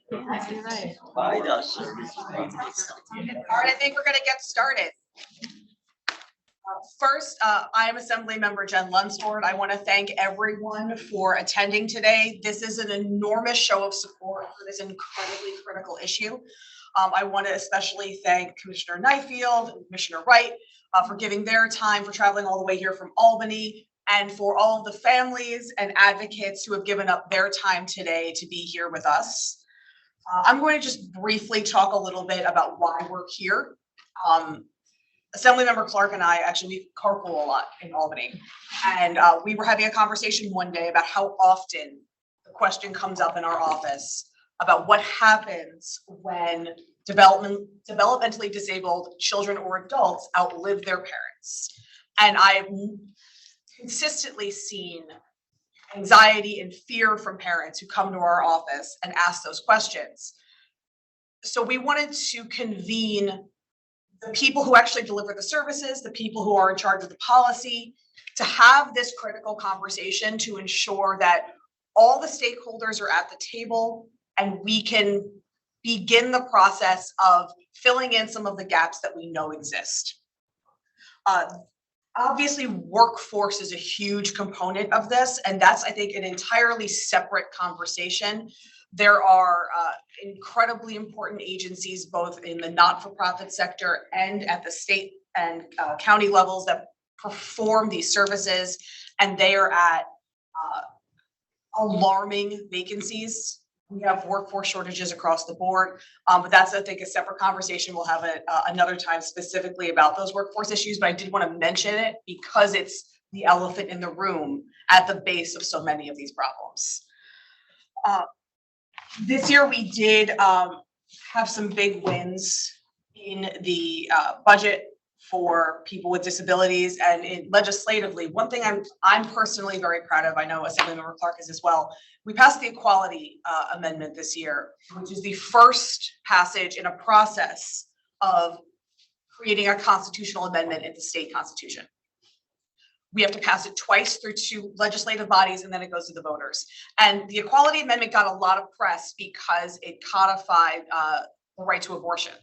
Provide us service. All right, I think we're gonna get started. First, I am Assemblymember Jen Lunsford. I want to thank everyone for attending today. This is an enormous show of support for this incredibly critical issue. I want to especially thank Commissioner Neifeld and Commissioner Wright for giving their time, for traveling all the way here from Albany, and for all of the families and advocates who have given up their time today to be here with us. I'm going to just briefly talk a little bit about why we're here. Assemblymember Clark and I we carpool a lot in Albany, and we were having a conversation one day about how often the question comes up in our office about what happens when developmentally disabled children or adults outlive their parents. And I've consistently seen anxiety and fear from parents who come to our office and ask those questions. So we wanted to convene the people who actually deliver the services, the people who are in charge of the policy, to have this critical conversation to ensure that all the stakeholders are at the table and we can begin the process of filling in some of the gaps that we know exist. Obviously, workforce is a huge component of this, and that's, I think, an entirely separate conversation. There are incredibly important agencies, both in the not-for-profit sector and at the state and county levels, that perform these services, and they are at alarming vacancies. We have workforce shortages across the board, but that's, I think, a separate conversation. We'll have it another time specifically about those workforce issues, but I did want to mention it because it's the elephant in the room at the base of so many of these problems. This year we did have some big wins in the budget for people with disabilities, and legislatively, one thing I'm personally very proud of, I know Assemblymember Clark is as well, we passed the equality amendment this year, which is the first passage in a process of creating a constitutional amendment in the state constitution. We have to pass it twice through two legislative bodies, and then it goes to the voters. And the equality amendment got a lot of press because it codified the right to abortion,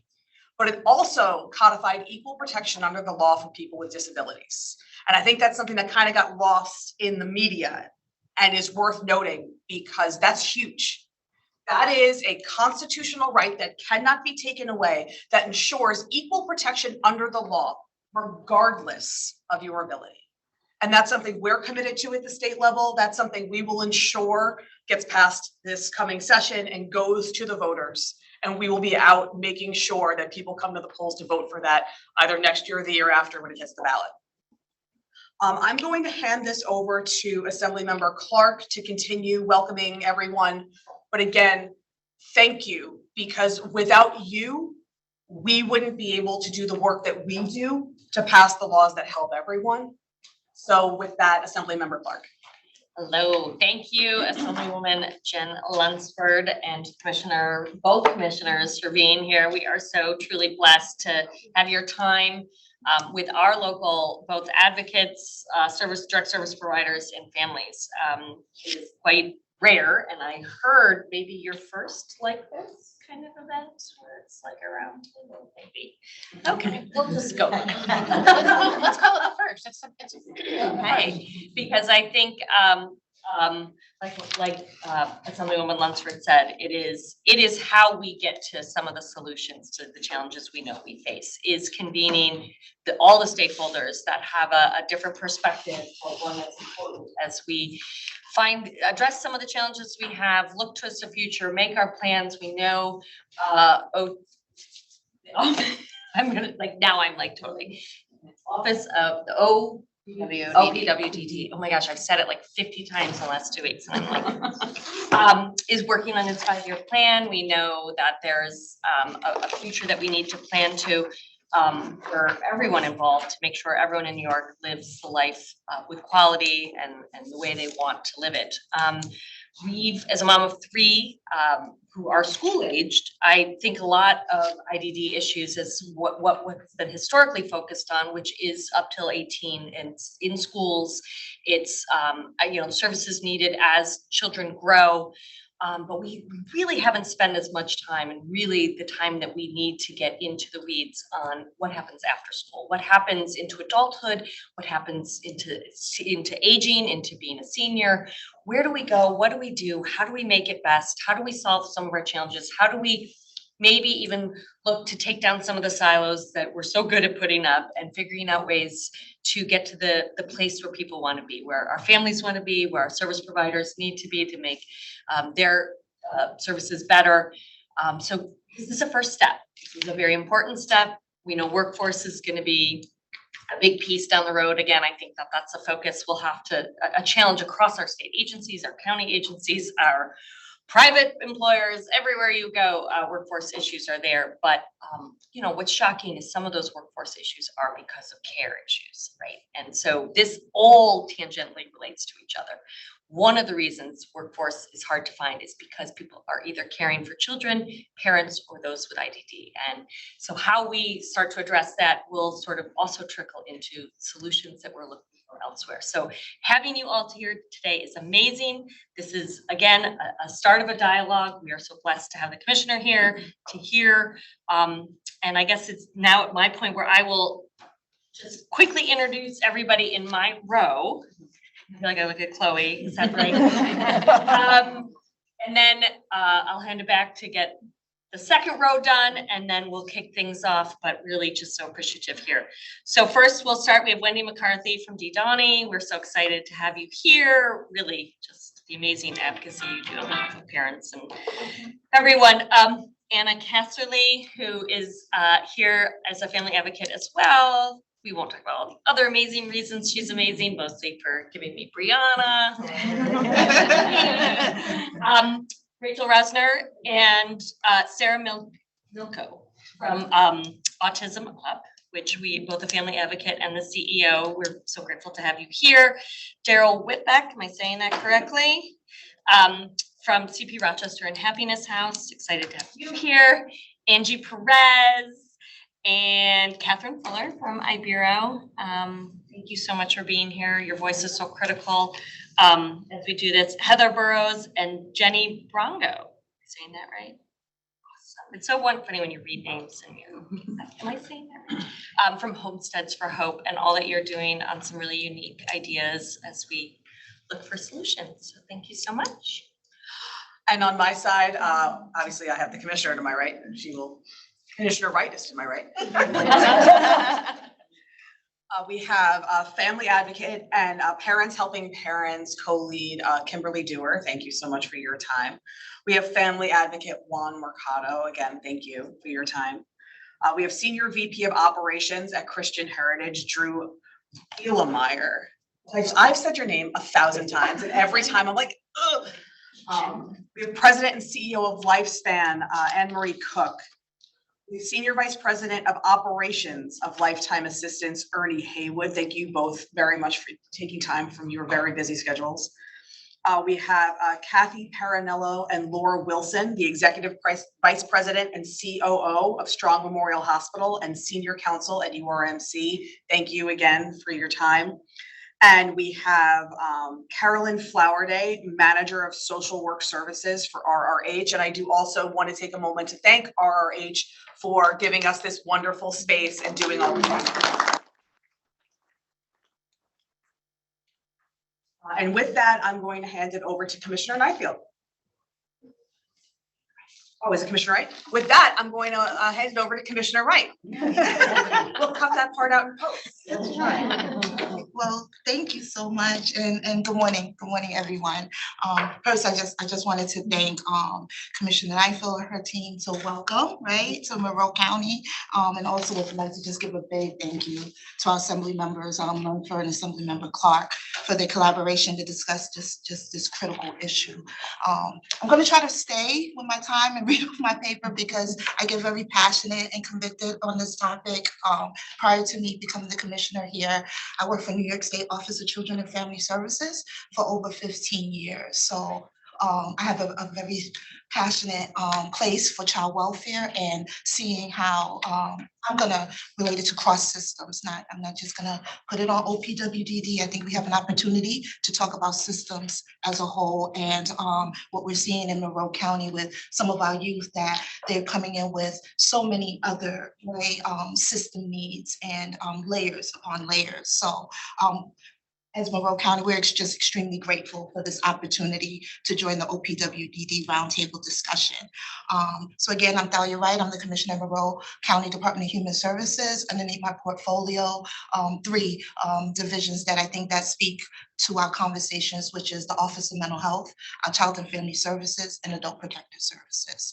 but it also codified equal protection under the law for people with disabilities. And I think that's something that kind of got lost in the media and is worth noting because that's huge. That is a constitutional right that cannot be taken away, that ensures equal protection under the law, regardless of your ability. And that's something we're committed to at the state level. That's something we will ensure gets passed this coming session and goes to the voters. And we will be out making sure that people come to the polls to vote for that either next year or the year after when it hits the ballot. I'm going to hand this over to Assemblymember Clark to continue welcoming everyone. But again, thank you, because without you, we wouldn't be able to do the work that we do to pass the laws that help everyone. So with that, Assemblymember Clark. Hello, thank you, Assemblywoman Jen Lunsford and both commissioners for being here. We are so truly blessed to have your time with our local, both advocates, direct service providers, and families. It is quite rare, and I heard maybe your first like this kind of event where it's like a round table, maybe. Okay, we'll just go. Let's call it the first. It's okay, because I think like Assemblywoman Lunsford said, it is how we get to some of the solutions to the challenges we know we face, is convening all the stakeholders that have a different perspective, or one that's important as we address some of the challenges we have, look towards the future, make our plans. We know, I'm totally Office of the OPWDD. Oh my gosh, I've said it like 50 times in the last 2 weeks, and I'm like, is working on its 5-year plan. We know that there's a future that we need to plan to for everyone involved, to make sure everyone in New York lives the life with quality and the way they want to live it. We've, as a mom of 3 who are school aged, I think a lot of IDD issues is what's been historically focused on, which is up till 18 and in schools. It's services needed as children grow. But we really haven't spent as much time, and really the time that we need to get into the weeds on what happens after school, what happens into adulthood, what happens into aging, into being a senior. Where do we go? What do we do? How do we make it best? How do we solve some of our challenges? How do we maybe even look to take down some of the silos that we're so good at putting up and figuring out ways to get to the place where people want to be, where our families want to be, where our service providers need to be to make their services better. So this is a first step. This is a very important step. We know workforce is going to be a big piece down the road. Again, I think that that's a focus we'll have to, a challenge across our state agencies, our county agencies, our private employers, everywhere you go, workforce issues are there. But, you know, what's shocking is some of those workforce issues are because of care issues, right? And so this all tangentially relates to each other. One of the reasons workforce is hard to find is because people are either caring for children, parents, or those with IDD. And so how we start to address that will sort of also trickle into solutions that we're looking for elsewhere. So having you all here today is amazing. This is, again, a start of a dialogue. We are so blessed to have the commissioner here to hear. And I guess it's now at my point where I will just quickly introduce everybody in my row. I feel like I look at Chloe, is that right? And then I'll hand it back to get the second row done, and then we'll kick things off, but really just so appreciative here. So first we'll start, we have Wendy McCarthy from D. Donny. We're so excited to have you here. Really just the amazing advocacy you do on behalf of parents and everyone. Anna Casserly, who is here as a family advocate as well. We won't talk about all the other amazing reasons she's amazing, mostly for giving me Brianna. Rachel Rosner and Sarah Milko from Autism Up, which we, both a family advocate and the CEO, we're so grateful to have you here. Daryl Whitbeck, am I saying that correctly? From CP Rochester and Happiness House, excited to have you here. Angie Perez and Catherine Fuller from IBERO. Thank you so much for being here. Your voice is so critical as we do this. Heather Burrows and Jenny Brongo. Saying that right? Awesome. It's so funny when you read names and you, am I saying that right? From Homesteads for Hope and all that you're doing on some really unique ideas as we look for solutions. So thank you so much. And on my side, obviously I have the commissioner to my right, and she will, Commissioner Wright is to my right. We have a family advocate and Parents Helping Parents co-lead Kimberly Dewar. Thank you so much for your time. We have family advocate Juan Mercado. Again, thank you for your time. We have Senior VP of Operations at Christian Heritage, Drew Bielemeyer. I've said your name 1,000 times, and every time I'm like, ugh. We have President and CEO of Lifespan, Anne-Marie Cook. The Senior Vice President of Operations of Lifetime Assistance, Ernie Haywood. Thank you both very much for taking time from your very busy schedules. We have Kathy Paranello and Laura Wilson, the Executive Vice President and COO of Strong Memorial Hospital and Senior Counsel at URMC. Thank you again for your time. And we have Carolyn Flowerday, Manager of Social Work Services for RRH. And I do also want to take a moment to thank RRH for giving us this wonderful space and doing all of that. And with that, I'm going to hand it over to Commissioner Neifeld. Oh, is it Commissioner Wright? With that, I'm going to hand it over to Commissioner Wright. We'll cut that part out in post. That's right. Well, thank you so much, and good morning, everyone. First, I just wanted to thank Commissioner Neifeld and her team. So welcome, right, to Monroe County, and also would like to just give a big thank you to our Assembly members, Lunsford and Assemblymember Clark, for their collaboration to discuss just this critical issue. I'm going to try to stay with my time and read off my paper because I get very passionate and convicted on this topic. Prior to me becoming the commissioner here, I worked for New York State Office of Children and Family Services for over 15 years. So I have a very passionate place for child welfare and seeing how I'm gonna relate it to cross systems. I'm not just gonna put it on OPWDD. I think we have an opportunity to talk about systems as a whole and what we're seeing in Monroe County with some of our youth that they're coming in with so many other system needs and layers upon layers. So as Monroe County, we're just extremely grateful for this opportunity to join the OPWDD roundtable discussion. So again, I'm Thalia Wright. I'm the Commissioner of Monroe County Department of Human Services. Underneath my portfolio, three divisions that I think that speak to our conversations, which is the Office of Mental Health, Child and Family Services, and Adult Protective Services.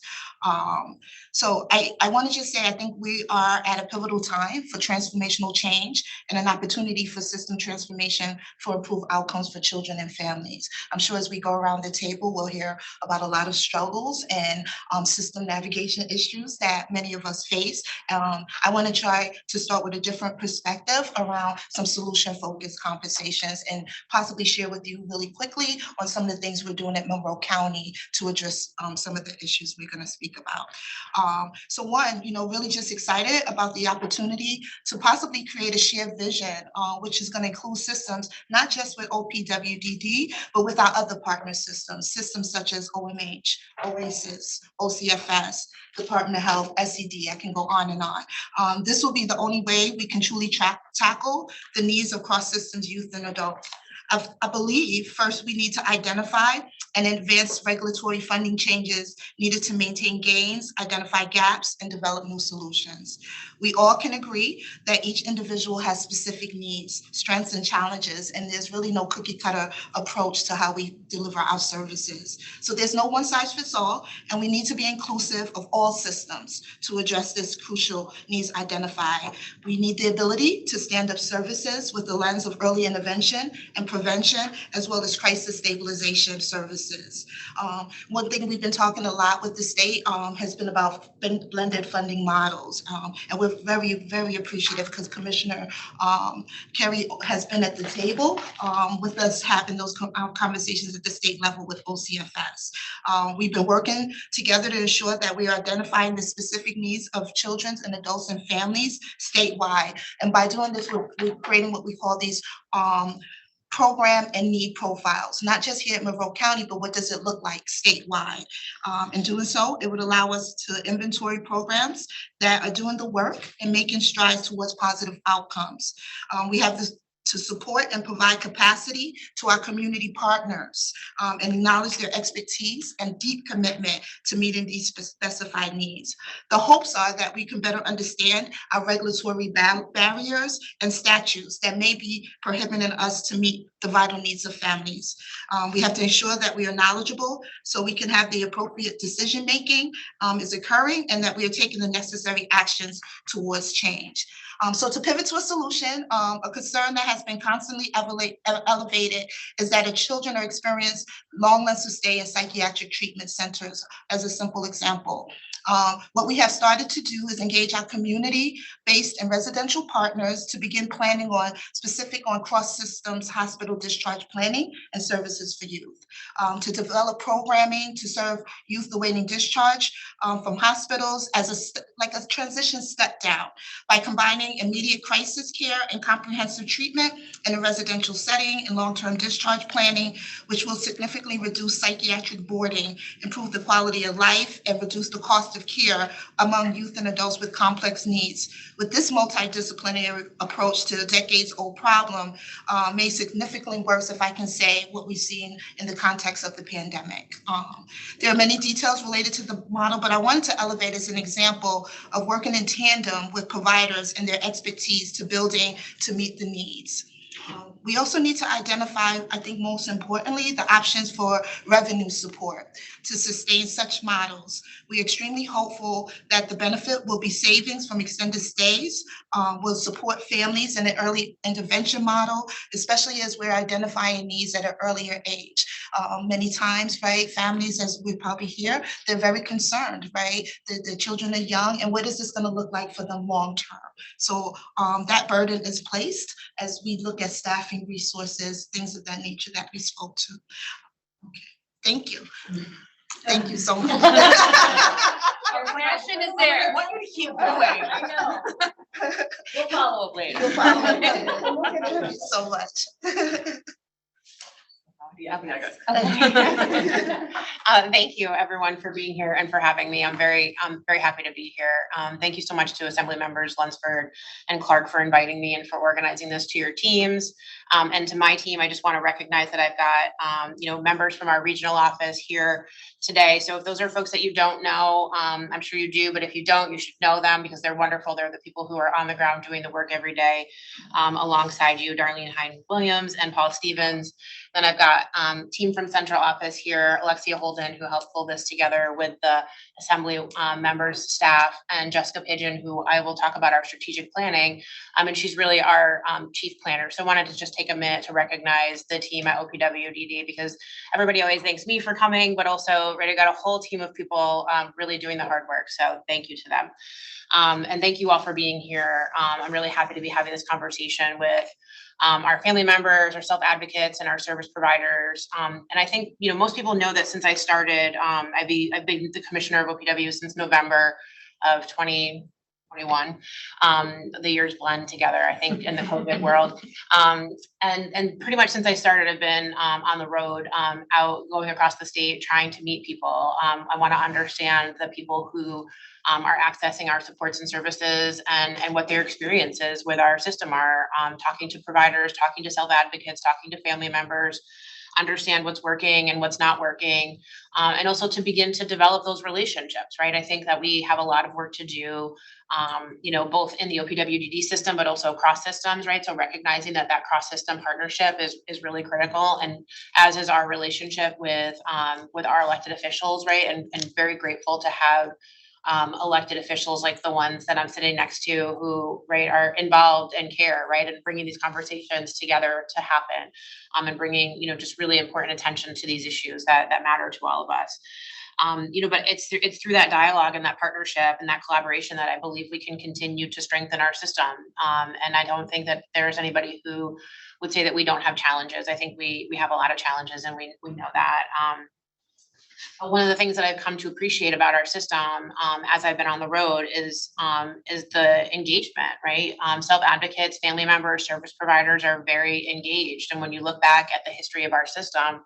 So I want to just say, I think we are at a pivotal time for transformational change and an opportunity for system transformation for improved outcomes for children and families. I'm sure as we go around the table, we'll hear about a lot of struggles and system navigation issues that many of us face. I want to try to start with a different perspective around some solution-focused conversations and possibly share with you really quickly on some of the things we're doing at Monroe County to address some of the issues we're going to speak about. So one, really just excited about the opportunity to possibly create a shared vision, which is going to include systems, not just with OPWDD, but with our other partner systems such as OMH, OASIS, OCFS, Department of Health, SED, I can go on and on. This will be the only way we can truly tackle the needs of cross-systems youth and adults. I believe first we need to identify and advance regulatory funding changes needed to maintain gains, identify gaps, and develop new solutions. We all can agree that each individual has specific needs, strengths, and challenges, and there's really no cookie cutter approach to how we deliver our services. So there's no one size fits all, and we need to be inclusive of all systems to address this crucial needs identified. We need the ability to stand up services with the lens of early intervention and prevention, as well as crisis stabilization services. One thing we've been talking a lot with the state has been about blended funding models. And we're very, very appreciative because Commissioner Kerri has been at the table with us having those conversations at the state level with OCFS. We've been working together to ensure that we are identifying the specific needs of children and adults and families statewide. And by doing this, we're creating what we call these program and need profiles, not just here at Monroe County, but what does it look like statewide? In doing so, it would allow us to inventory programs that are doing the work and making strides towards positive outcomes. We have this to support and provide capacity to our community partners and acknowledge their expertise and deep commitment to meeting these specified needs. The hopes are that we can better understand our regulatory barriers and statutes that may be prohibiting us to meet the vital needs of families. We have to ensure that we are knowledgeable so we can have the appropriate decision-making is occurring and that we are taking the necessary actions towards change. So to pivot to a solution, a concern that has been constantly elevated is that if children are experiencing long lengths of stay in psychiatric treatment centers, as a simple example. What we have started to do is engage our community-based and residential partners to begin planning on cross-systems hospital discharge planning and services for youth. To develop programming to serve youth awaiting discharge from hospitals as a transition step down by combining immediate crisis care and comprehensive treatment in a residential setting and long-term discharge planning, which will significantly reduce psychiatric boarding, improve the quality of life, and reduce the cost of care among youth and adults with complex needs. With this multidisciplinary approach to a decades-old problem, made significantly worse, if I can say, what we've seen in the context of the pandemic. There are many details related to the model, but I wanted to elevate as an example of working in tandem with providers and their expertise to building to meet the needs. We also need to identify, I think most importantly, the options for revenue support to sustain such models. We're extremely hopeful that the benefit will be savings from extended stays, will support families in an early intervention model, especially as we're identifying needs at an earlier age. Many times, right, families, as we probably hear, they're very concerned, right? The children are young, and what is this going to look like for them long term? So that burden is placed as we look at staffing resources, things of that nature that we spoke to. Okay. Thank you. Thank you so much. Our passion is there. What you keep doing. I know. We'll follow up later. Thank you so much. Thank you everyone for being here and for having me. I'm very happy to be here. Thank you so much to Assembly members Lunsford and Clark for inviting me and for organizing this, to your teams. And to my team, I just want to recognize that I've got, members from our regional office here today. So if those are folks that you don't know, I'm sure you do, but if you don't, you should know them because they're wonderful. They're the people who are on the ground doing the work every day alongside you, Darlene Hine-Williams and Paul Stevens. Then I've got team from central office here, Alexia Holden, who helped pull this together with the Assembly members, staff, and Jessica Pigeon, who I will talk about our strategic planning. And she's really our chief planner. So I wanted to just take a minute to recognize the team at OPWDD because everybody always thanks me for coming, but also really got a whole team of people really doing the hard work. So thank you to them. And thank you all for being here. I'm really happy to be having this conversation with our family members, our self-advocates, and our service providers. And I think, most people know that since I started, I've been the commissioner of OPW since November of 2021. The years blend together, I think, in the COVID world. And pretty much since I started, I've been on the road, out going across the state, trying to meet people. I want to understand the people who are accessing our supports and services and what their experiences with our system are, talking to providers, talking to self-advocates, talking to family members, understand what's working and what's not working, and also to begin to develop those relationships, right? I think that we have a lot of work to do, both in the OPWDD system, but also across systems, right? So recognizing that cross-system partnership is really critical, and as is our relationship with our elected officials, right? And very grateful to have elected officials like the ones that I'm sitting next to who, right, are involved and care, right, and bringing these conversations together to happen, and bringing, just really important attention to these issues that matter to all of us. But it's through that dialogue and that partnership and that collaboration that I believe we can continue to strengthen our system. And I don't think that there's anybody who would say that we don't have challenges. I think we have a lot of challenges, and we know that. One of the things that I've come to appreciate about our system, as I've been on the road, is the engagement, right? Self-advocates, family members, service providers are very engaged. And when you look back at the history of our system,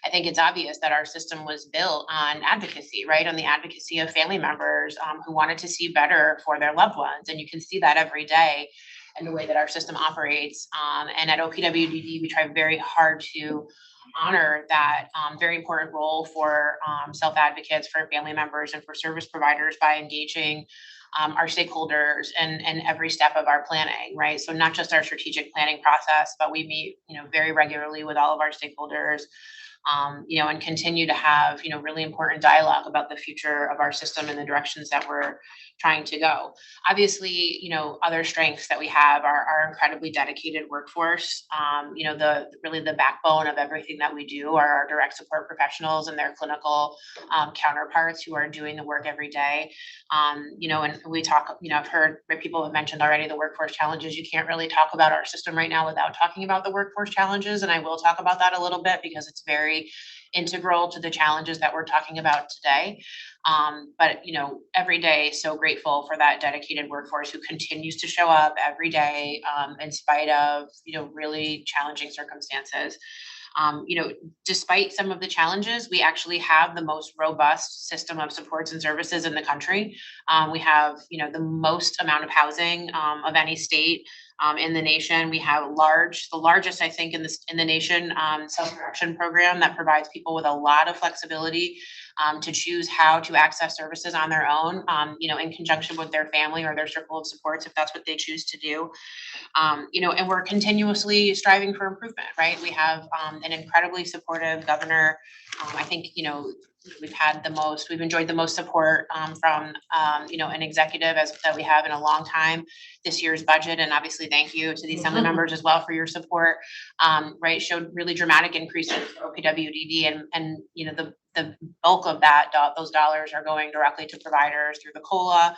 I think it's obvious that our system was built on advocacy, right? On the advocacy of family members who wanted to see better for their loved ones. And you can see that every day in the way that our system operates. And at OPWDD, we try very hard to honor that very important role for self-advocates, for family members, and for service providers by engaging our stakeholders and every step of our planning, right? So not just our strategic planning process, but we meet, very regularly with all of our stakeholders, and continue to have, really important dialogue about the future of our system and the directions that we're trying to go. Obviously, other strengths that we have are our incredibly dedicated workforce. The backbone of everything that we do are our direct support professionals and their clinical counterparts who are doing the work every day. And we talk, I've heard people have mentioned already the workforce challenges. You can't really talk about our system right now without talking about the workforce challenges. And I will talk about that a little bit because it's very integral to the challenges that we're talking about today. But every day, so grateful for that dedicated workforce who continues to show up every day in spite of, really challenging circumstances. Despite some of the challenges, we actually have the most robust system of supports and services in the country. We have, the most amount of housing of any state in the nation. We have the largest, I think, in the nation, self-direction program that provides people with a lot of flexibility to choose how to access services on their own, in conjunction with their family or their circle of supports, if that's what they choose to do. And we're continuously striving for improvement, right? We have an incredibly supportive governor. I think, we've enjoyed the most support from, an executive that we have in a long time. This year's budget, and obviously thank you to the Assembly members as well for your support, right? Showed really dramatic increases for OPWDD, and the bulk of those dollars are going directly to providers through the COLA,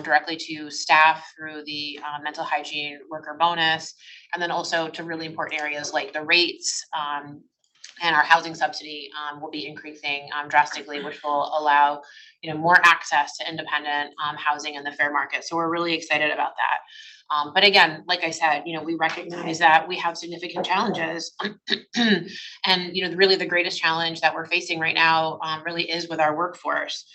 directly to staff through the mental hygiene worker bonus, and then also to really important areas like the rates, And our housing subsidy will be increasing drastically, which will allow, more access to independent housing in the fair market. So we're really excited about that. But again, like I said, we recognize that we have significant challenges. And, really the greatest challenge that we're facing right now really is with our workforce,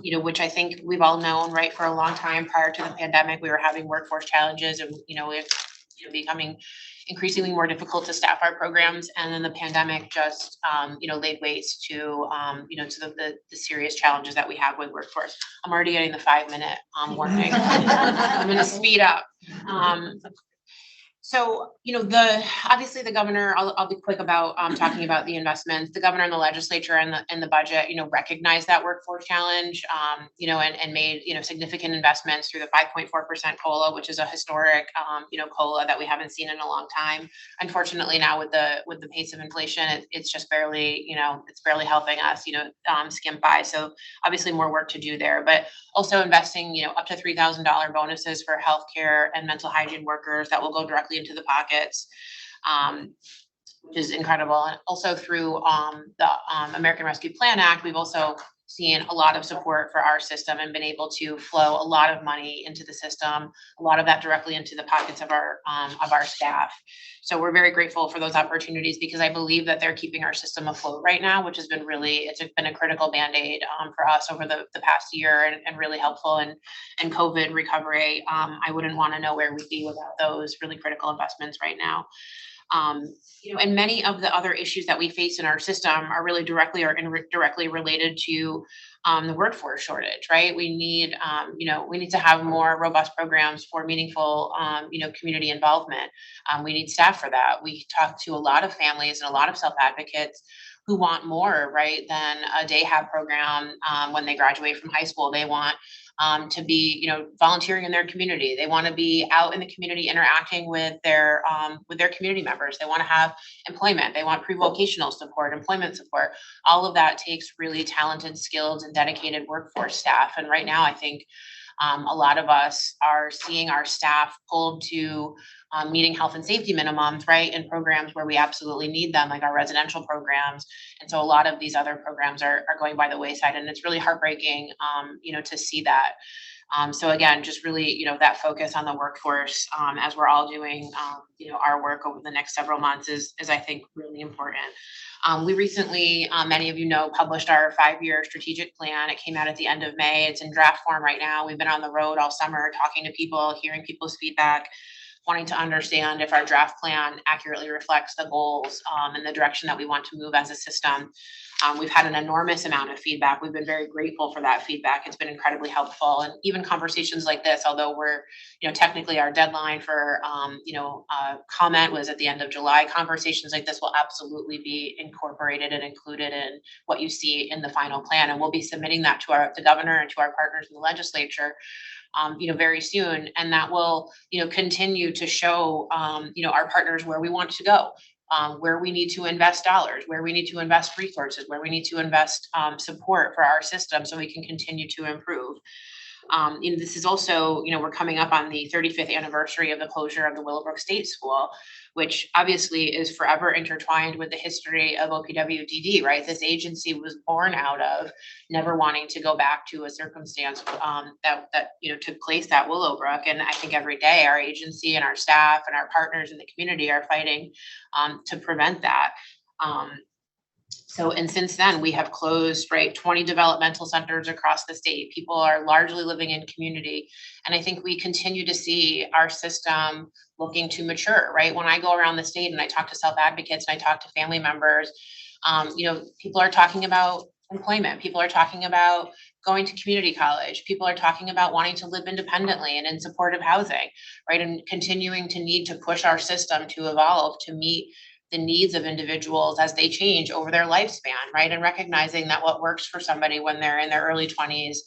which I think we've all known, right, for a long time. Prior to the pandemic, we were having workforce challenges, and, it's becoming increasingly more difficult to staff our programs. And then the pandemic just, laid waste to, to the serious challenges that we have with workforce. I'm already getting the 5-minute warning. I'm gonna speed up. So, obviously the governor, I'll be quick about talking about the investments. The governor and the legislature and the budget, recognize that workforce challenge, and made, significant investments through the 5.4% COLA, which is a historic, COLA that we haven't seen in a long time. Unfortunately, now with the pace of inflation, it's just barely, it's barely helping us, skim by. So obviously more work to do there, but also investing, up to $3,000 bonuses for healthcare and mental hygiene workers that will go directly into the pockets, which is incredible. And also through the American Rescue Plan Act, we've also seen a lot of support for our system and been able to flow a lot of money into the system, a lot of that directly into the pockets of our staff. So we're very grateful for those opportunities, because I believe that they're keeping our system afloat right now, which has been it's been a critical Band-Aid for us over the past year, and really helpful in COVID recovery. I wouldn't want to know where we'd be without those really critical investments right now. And many of the other issues that we face in our system are really directly or indirectly related to the workforce shortage, right? We need to have more robust programs for meaningful, community involvement. We need staff for that. We talk to a lot of families and a lot of self-advocates who want more, right, than a day have program when they graduate from high school. They want to be, volunteering in their community. They want to be out in the community interacting with their community members. They want to have employment. They want pre-vocational support, employment support. All of that takes really talented, skilled, and dedicated workforce staff. And right now, I think a lot of us are seeing our staff pulled to meeting health and safety minimums, right, in programs where we absolutely need them, like our residential programs. And so a lot of these other programs are going by the wayside, and it's really heartbreaking, to see that. So again, just really, that focus on the workforce as we're all doing, our work over the next several months is I think really important. We recently, many of you know, published our 5-year strategic plan. It came out at the end of May. It's in draft form right now. We've been on the road all summer talking to people, hearing people's feedback, wanting to understand if our draft plan accurately reflects the goals and the direction that we want to move as a system. We've had an enormous amount of feedback. We've been very grateful for that feedback. It's been incredibly helpful. And even conversations like this, although we're, technically our deadline for, comment was at the end of July, conversations like this will absolutely be incorporated and included in what you see in the final plan. And we'll be submitting that to the governor and to our partners in the legislature, very soon. And that will, continue to show, our partners where we want to go. Where we need to invest dollars, where we need to invest resources, where we need to invest support for our system so we can continue to improve. This is also, we're coming up on the 35th anniversary of the closure of the Willowbrook State School, which obviously is forever intertwined with the history of OPWDD, right? This agency was born out of never wanting to go back to a circumstance that took place at Willowbrook. And I think every day our agency and our staff and our partners in the community are fighting to prevent that. And since then, we have closed, 20 developmental centers across the state. People are largely living in community. And I think we continue to see our system looking to mature, right? When I go around the state and I talk to self-advocates and I talk to family members, people are talking about employment. People are talking about going to community college. People are talking about wanting to live independently and in supportive housing, right? And continuing to need to push our system to evolve to meet the needs of individuals as they change over their lifespan, right? And recognizing that what works for somebody when they're in their early 20s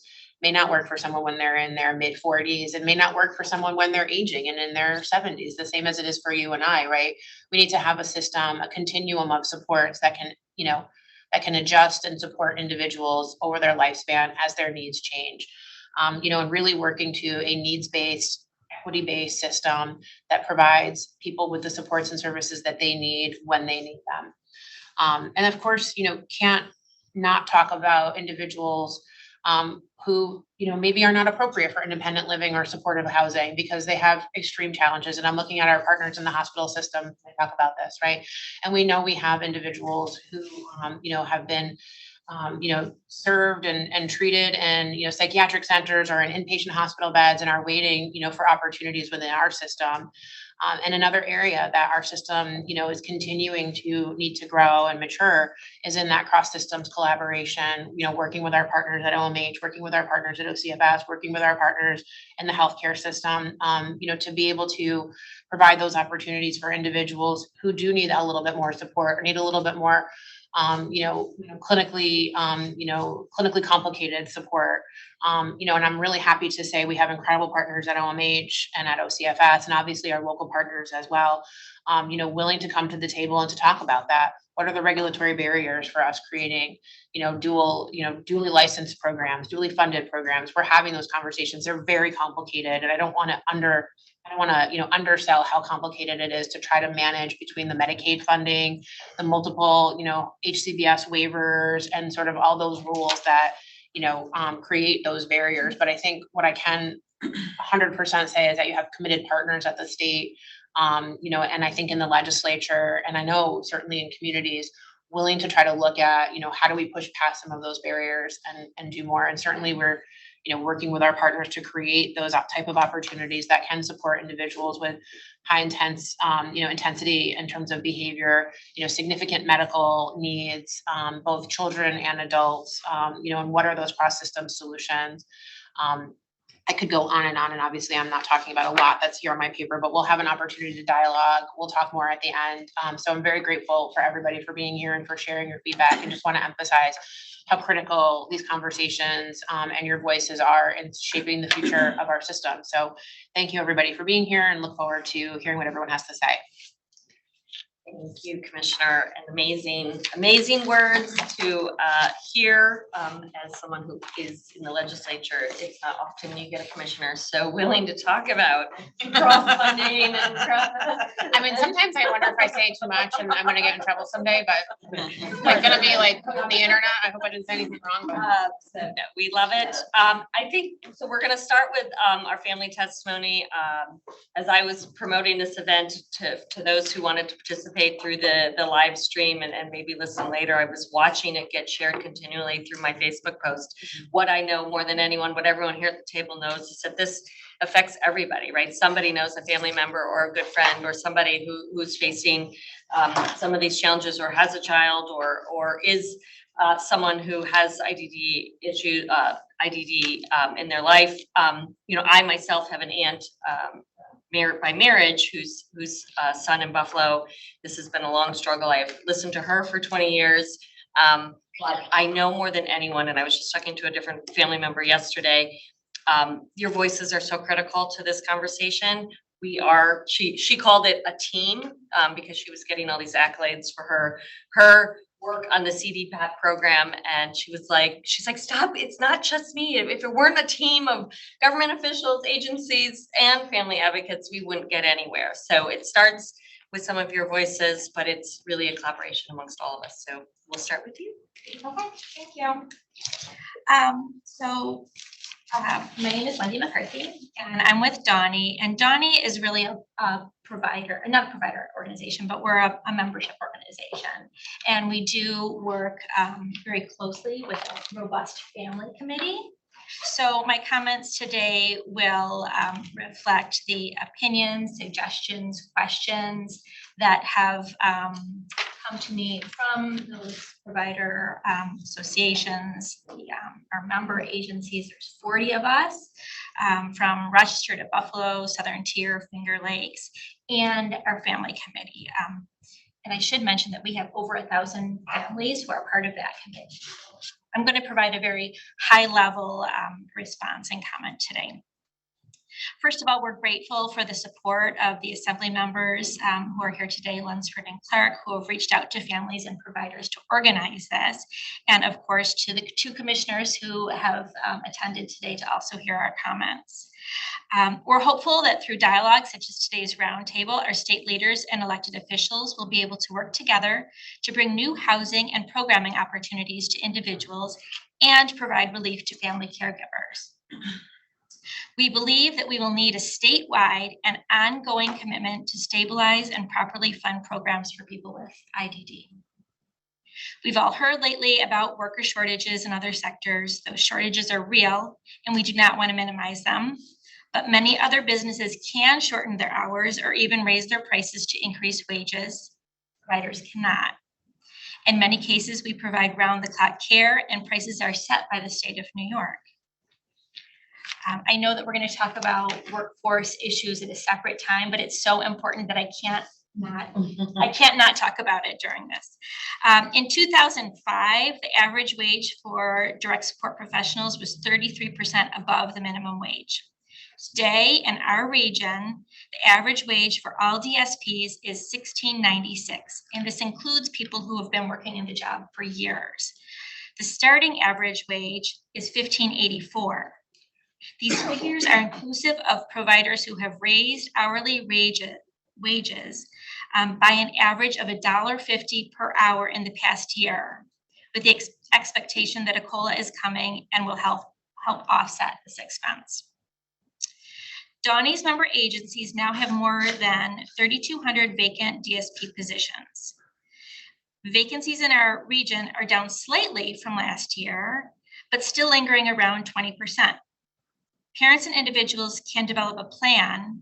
may not work for someone when they're in their mid 40s, and may not work for someone when they're aging and in their 70s, the same as it is for you and I, right? We need to have a system, a continuum of supports that can adjust and support individuals over their lifespan as their needs change. And really working to a needs-based, equity-based system that provides people with the supports and services that they need when they need them. And of course, can't not talk about individuals who, maybe are not appropriate for independent living or supportive housing because they have extreme challenges. And I'm looking at our partners in the hospital system to talk about this, right? And we know we have individuals who, have been, served and treated in, psychiatric centers or in inpatient hospital beds and are waiting, for opportunities within our system. And another area that our system, is continuing to need to grow and mature is in that cross systems collaboration, working with our partners at OMH, working with our partners at OCFS, working with our partners in the healthcare system, to be able to provide those opportunities for individuals who do need a little bit more support or need a little bit more clinically complicated support. And I'm really happy to say we have incredible partners at OMH and at OCFS and obviously our local partners as well, willing to come to the table and to talk about that. What are the regulatory barriers for us creating, duly licensed programs, duly funded programs? We're having those conversations. They're very complicated and I don't want to undersell how complicated it is to try to manage between the Medicaid funding, the multiple, HCBS waivers and sort of all those rules that, create those barriers. But I think what I can 100% say is that you have committed partners at the state, and I think in the legislature, and I know certainly in communities, willing to try to look at, how do we push past some of those barriers and do more. And certainly we're, working with our partners to create those type of opportunities that can support individuals with high intensity in terms of behavior, significant medical needs, both children and adults, and what are those cross system solutions. I could go on, and obviously I'm not talking about a lot that's here on my paper, but we'll have an opportunity to dialogue. We'll talk more at the end. So I'm very grateful for everybody for being here and for sharing your feedback, and just want to emphasize how critical these conversations and your voices are in shaping the future of our system. So thank you everybody for being here and look forward to hearing what everyone has to say. Thank you, Commissioner, and amazing words to hear as someone who is in the legislature. It's not often you get a commissioner so willing to talk about cross-funding and I mean, sometimes I wonder if I say too much and I'm gonna get in trouble someday, but it's gonna be like on the internet. I hope I didn't say anything wrong. So no, we love it. I think, so we're gonna start with our family testimony. As I was promoting this event to those who wanted to participate through the live stream and maybe listen later, I was watching it get shared continually through my Facebook post. What I know more than anyone, what everyone here at the table knows, is that this affects everybody, right? Somebody knows a family member or a good friend or somebody who's facing some of these challenges or has a child or is someone who has IDD issue, IDD in their life. I myself have an aunt by marriage whose son in Buffalo. This has been a long struggle. I've listened to her for 20 years. But I know more than anyone, and I was just talking to a different family member yesterday, your voices are so critical to this conversation. She called it a team because she was getting all these accolades for her work on the CDPAP program. And she's like, stop, it's not just me. If it weren't a team of government officials, agencies, and family advocates, we wouldn't get anywhere. So it starts with some of your voices, but it's really a collaboration amongst all of us. So we'll start with you. Okay, thank you. My name is Wendy McCarthy, and I'm with Donnie. And Donnie is really a provider, not a provider organization, but we're a membership organization. And we do work very closely with a robust family committee. So my comments today will reflect the opinions, suggestions, questions that have come to me from those provider associations, our member agencies. There's 40 of us from Rochester to Buffalo, Southern Tier, Finger Lakes, and our family committee. And I should mention that we have over 1,000 families who are part of that committee. I'm going to provide a very high level response and comment today. First of all, we're grateful for the support of the Assembly members who are here today, Lunsford and Clark, who have reached out to families and providers to organize this. And of course, to the 2 commissioners who have attended today to also hear our comments. We're hopeful that through dialogue such as today's roundtable, our state leaders and elected officials will be able to work together to bring new housing and programming opportunities to individuals and provide relief to family caregivers. We believe that we will need a statewide and ongoing commitment to stabilize and properly fund programs for people with IDD. We've all heard lately about worker shortages in other sectors. Those shortages are real, and we do not want to minimize them. But many other businesses can shorten their hours or even raise their prices to increase wages. Providers cannot. In many cases, we provide round-the-clock care, and prices are set by the state of New York. I know that we're going to talk about workforce issues at a separate time, but it's so important that I can't not talk about it during this. In 2005, the average wage for direct support professionals was 33% above the minimum wage. Today in our region, the average wage for all DSPs is $16.96, and this includes people who have been working in the job for years. The starting average wage is $15.84. These figures are inclusive of providers who have raised hourly wages by an average of $1.50 per hour in the past year, with the expectation that a COLA is coming and will help offset this expense. Donnie's member agencies now have more than 3,200 vacant DSP positions. Vacancies in our region are down slightly from last year, but still lingering around 20%. Parents and individuals can develop a plan,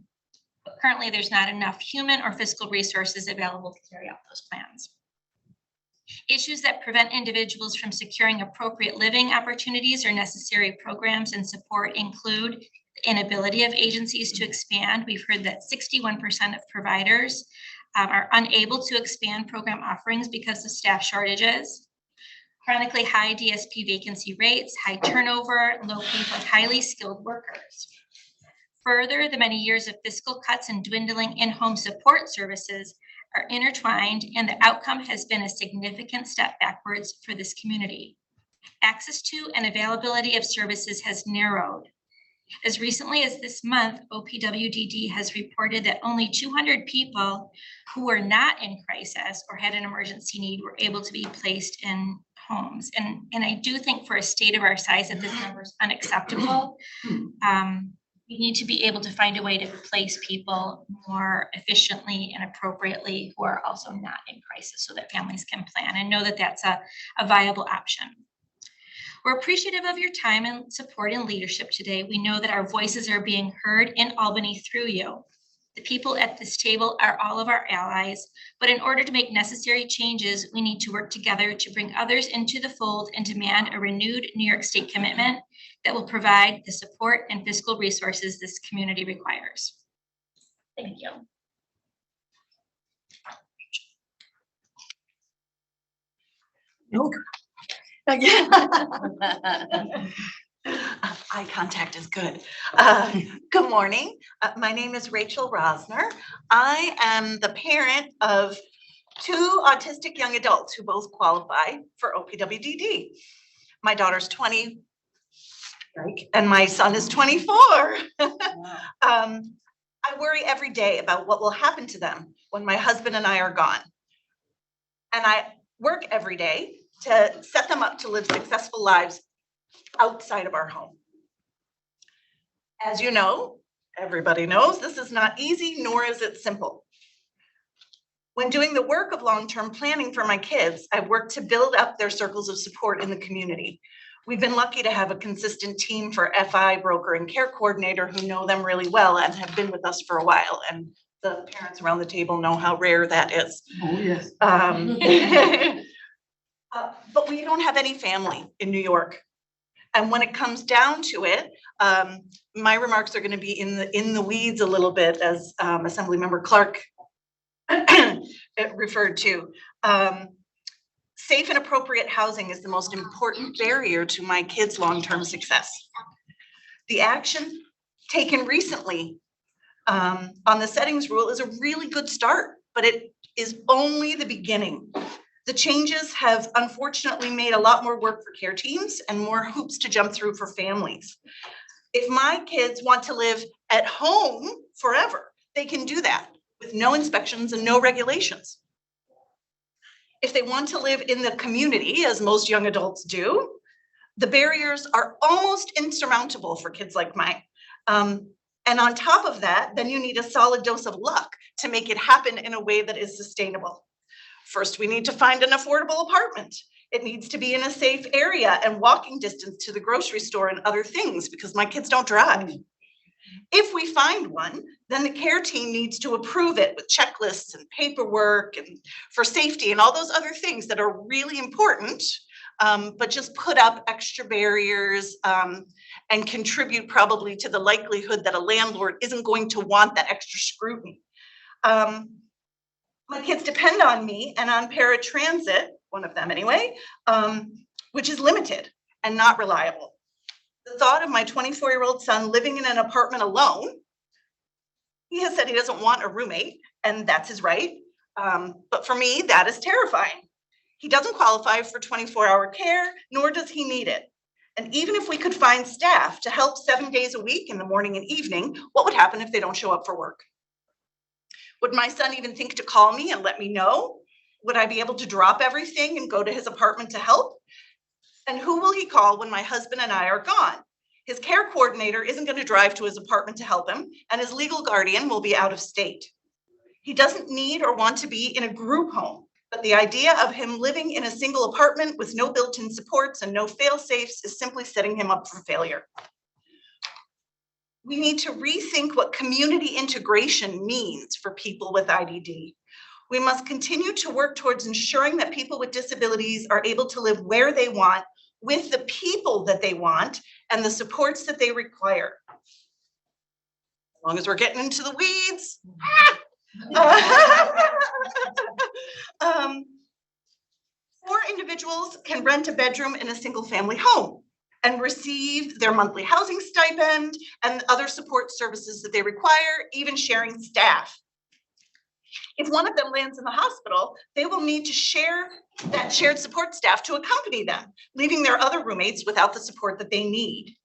but currently there's not enough human or fiscal resources available to carry out those plans. Issues that prevent individuals from securing appropriate living opportunities or necessary programs and support include the inability of agencies to expand. We've heard that 61% of providers are unable to expand program offerings because of staff shortages. Chronically high DSP vacancy rates, high turnover, low pay for highly skilled workers. Further, the many years of fiscal cuts and dwindling in-home support services are intertwined, and the outcome has been a significant step backwards for this community. Access to and availability of services has narrowed. As recently as this month, OPWDD has reported that only 200 people who were not in crisis or had an emergency need were able to be placed in homes. And I do think for a state of our size that this number is unacceptable. We need to be able to find a way to place people more efficiently and appropriately who are also not in crisis so that families can plan and know that that's a viable option. We're appreciative of your time and support and leadership today. We know that our voices are being heard in Albany through you. The people at this table are all of our allies, but in order to make necessary changes, we need to work together to bring others into the fold and demand a renewed New York State commitment that will provide the support and fiscal resources this community requires. Thank you. Eye contact is good. Good morning. My name is Rachel Rosner. I am the parent of 2 autistic young adults who both qualify for OPWDD. My daughter's 20, and my son is 24. I worry every day about what will happen to them when my husband and I are gone. And I work every day to set them up to live successful lives outside of our home. As you know, everybody knows this is not easy, nor is it simple. When doing the work of long-term planning for my kids, I've worked to build up their circles of support in the community. We've been lucky to have a consistent team for FI, broker, and care coordinator who know them really well and have been with us for a while. And the parents around the table know how rare that is. Oh, yes. But we don't have any family in New York. And when it comes down to it, my remarks are going to be in the weeds a little bit, as Assemblymember Clark referred to. Safe and appropriate housing is the most important barrier to my kids' long-term success. The action taken recently on the settings rule is a really good start, but it is only the beginning. The changes have unfortunately made a lot more work for care teams and more hoops to jump through for families. If my kids want to live at home forever, they can do that with no inspections and no regulations. If they want to live in the community, as most young adults do, the barriers are almost insurmountable for kids like mine. And on top of that, then you need a solid dose of luck to make it happen in a way that is sustainable. First, we need to find an affordable apartment. It needs to be in a safe area and walking distance to the grocery store and other things because my kids don't drive. If we find one, then the care team needs to approve it with checklists and paperwork and for safety and all those other things that are really important, but just put up extra barriers and contribute probably to the likelihood that a landlord isn't going to want that extra scrutiny. My kids depend on me and on paratransit, one of them anyway, which is limited and not reliable. The thought of my 24-year-old son living in an apartment alone, he has said he doesn't want a roommate, and that's his right. But for me, that is terrifying. He doesn't qualify for 24-hour care, nor does he need it. And even if we could find staff to help 7 days a week in the morning and evening, what would happen if they don't show up for work? Would my son even think to call me and let me know? Would I be able to drop everything and go to his apartment to help? And who will he call when my husband and I are gone? His care coordinator isn't going to drive to his apartment to help him, and his legal guardian will be out of state. He doesn't need or want to be in a group home, but the idea of him living in a single apartment with no built-in supports and no fail-safes is simply setting him up for failure. We need to rethink what community integration means for people with IDD. We must continue to work towards ensuring that people with disabilities are able to live where they want, with the people that they want, and the supports that they require. As long as we're getting into the weeds. Four individuals can rent a bedroom in a single family home and receive their monthly housing stipend and other support services that they require, even sharing staff. If one of them lands in the hospital, they will need to share that shared support staff to accompany them, leaving their other roommates without the support that they need.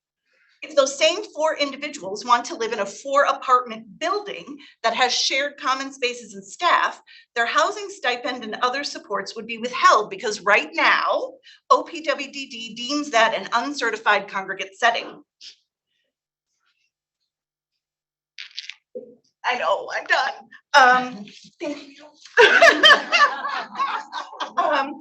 If those same four individuals want to live in a 4-apartment building that has shared common spaces and staff, their housing stipend and other supports would be withheld because right now, OPWDD deems that an uncertified congregate setting. I know, I'm done. Thank you.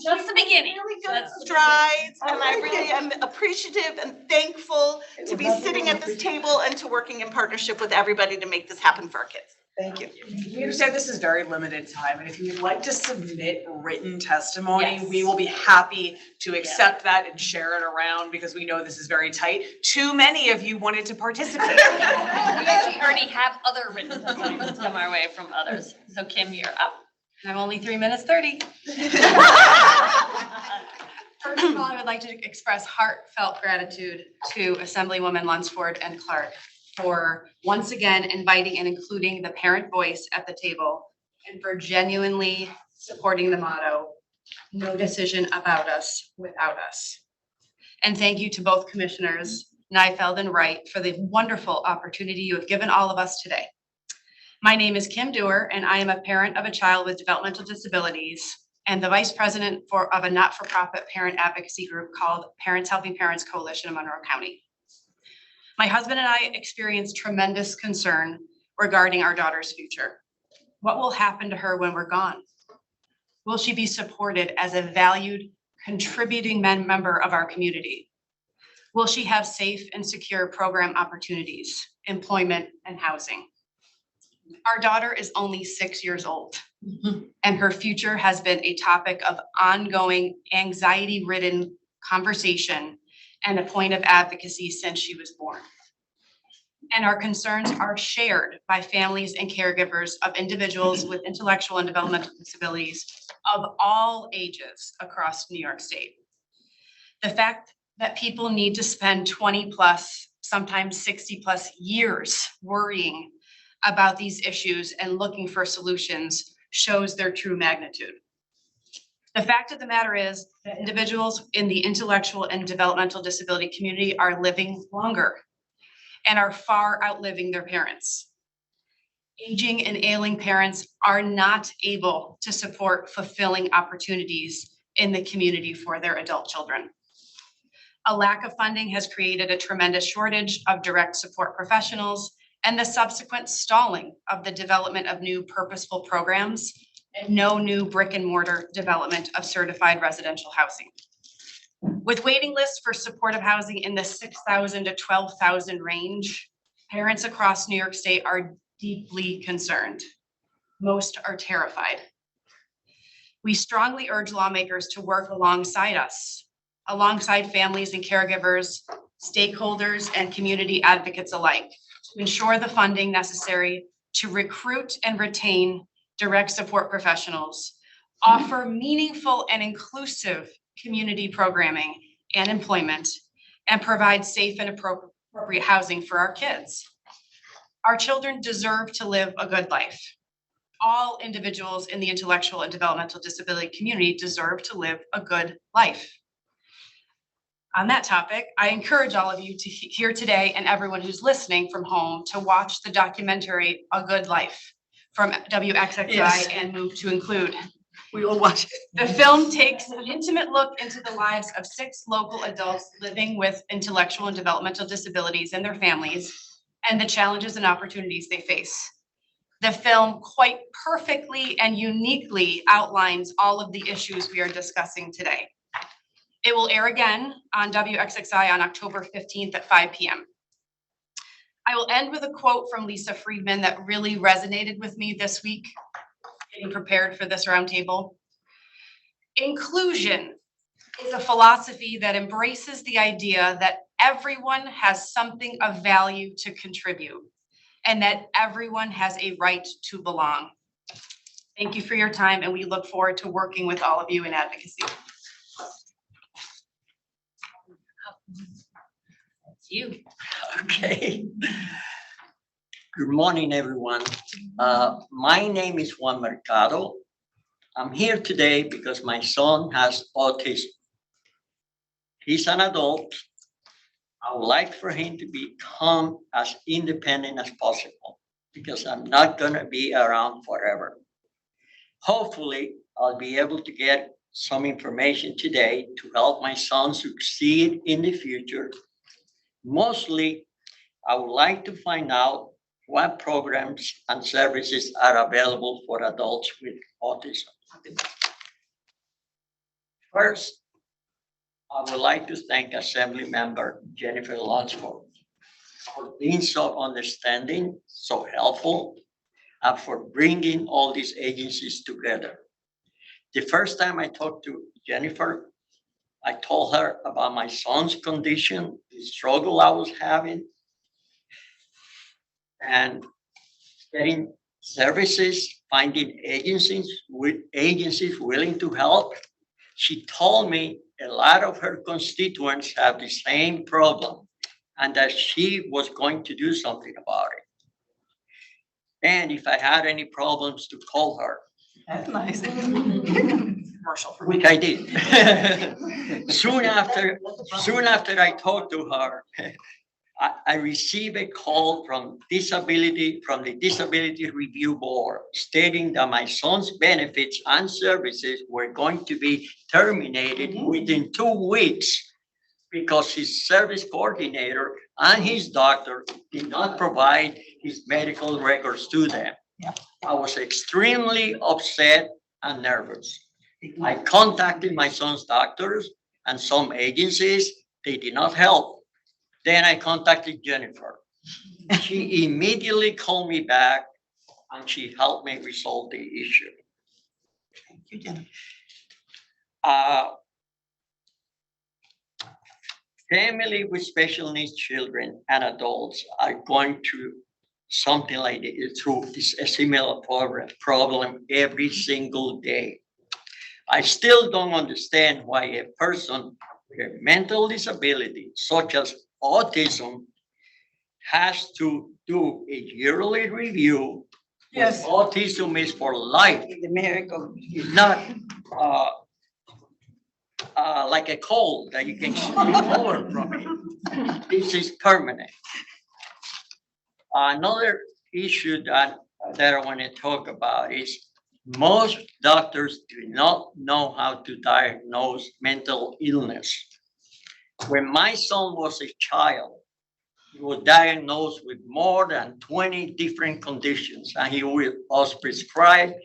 Just the beginning. Really good That's- strides, and I really am appreciative and thankful to be sitting at this table and to working in partnership with everybody to make this happen for our kids. Thank you. We understand this is very limited time, and if you'd like to submit written testimony, Yes. we will be happy to accept that and share it around because we know this is very tight. Too many of you wanted to participate. We actually already have other written testimonies come our way from others. So Kim, you're up. I'm only 3 minutes 30. First of all, I would like to express heartfelt gratitude to Assemblywoman Lunsford and Clark for once again inviting and including the parent voice at the table and for genuinely supporting the motto, no decision about us without us. And thank you to both Commissioners Neifeld and Wright for the wonderful opportunity you have given all of us today. My name is Kim Dewar, and I am a parent of a child with developmental disabilities and the Vice President of a not-for-profit parent advocacy group called Parents Helping Parents Coalition in Monroe County. My husband and I experienced tremendous concern regarding our daughter's future. What will happen to her when we're gone? Will she be supported as a valued, contributing member of our community? Will she have safe and secure program opportunities, employment, and housing? Our daughter is only 6 years old, and her future has been a topic of ongoing anxiety-ridden conversation and a point of advocacy since she was born. And our concerns are shared by families and caregivers of individuals with intellectual and developmental disabilities of all ages across New York State. The fact that people need to spend 20+ sometimes 60+ years worrying about these issues and looking for solutions shows their true magnitude. The fact of the matter is that individuals in the intellectual and developmental disability community are living longer and are far outliving their parents. Aging and ailing parents are not able to support fulfilling opportunities in the community for their adult children. A lack of funding has created a tremendous shortage of direct support professionals and the subsequent stalling of the development of new purposeful programs and no new brick and mortar development of certified residential housing. With waiting lists for supportive housing in the 6,000 to 12,000 range, parents across New York State are deeply concerned. Most are terrified. We strongly urge lawmakers to work alongside us, alongside families and caregivers, stakeholders, and community advocates alike, to ensure the funding necessary to recruit and retain direct support professionals, offer meaningful and inclusive community programming and employment, and provide safe and appropriate housing for our kids. Our children deserve to live a good life. All individuals in the intellectual and developmental disability community deserve to live a good life. On that topic, I encourage all of you to here today and everyone who's listening from home to watch the documentary A Good Life from WXXI Yes. and Move to Include. We all watch it. The film takes an intimate look into the lives of 6 local adults living with intellectual and developmental disabilities and their families, and the challenges and opportunities they face. The film quite perfectly and uniquely outlines all of the issues we are discussing today. It will air again on WXXI on October 15th at 5 p.m. I will end with a quote from Lisa Friedman that really resonated with me this week, getting prepared for this roundtable. Inclusion is a philosophy that embraces the idea that everyone has something of value to contribute and that everyone has a right to belong. Thank you for your time, and we look forward to working with all of you in advocacy. That's you. Okay. Good morning, everyone. My name is Juan Mercado. I'm here today because my son has autism. He's an adult. I would like for him to become as independent as possible because I'm not going to be around forever. Hopefully, I'll be able to get some information today to help my son succeed in the future. Mostly, I would like to find out what programs and services are available for adults with autism. First, I would like to thank Assemblymember Jennifer Lunsford for being so understanding, so helpful, and for bringing all these agencies together. The first time I talked to Jennifer, I told her about my son's condition, the struggle I was having, and getting services, finding agencies willing to help. She told me a lot of her constituents have the same problem and that she was going to do something about it. And if I had any problems, to call her. That's nice. Commercial for Which I did. Soon after I talked to her, I received a call from the Disability Review Board stating that my son's benefits and services were going to be terminated within 2 weeks because his service coordinator and his doctor did not provide his medical records to them. Yeah. I was extremely upset and nervous. I contacted my son's doctors and some agencies. They did not help. Then I contacted Jennifer. She immediately called me back and she helped me resolve the issue. Thank you, Jennifer. Family with special needs children and adults are going through something like this, through a similar problem every single day. I still don't understand why a person with a mental disability, such as autism, has to do a yearly review. Yes. Autism is for life. It's not like a cold that you can recover from it. This is permanent. Another issue that I want to talk about is most doctors do not know how to diagnose mental illness. When my son was a child, he was diagnosed with more than 20 different conditions, and he was prescribed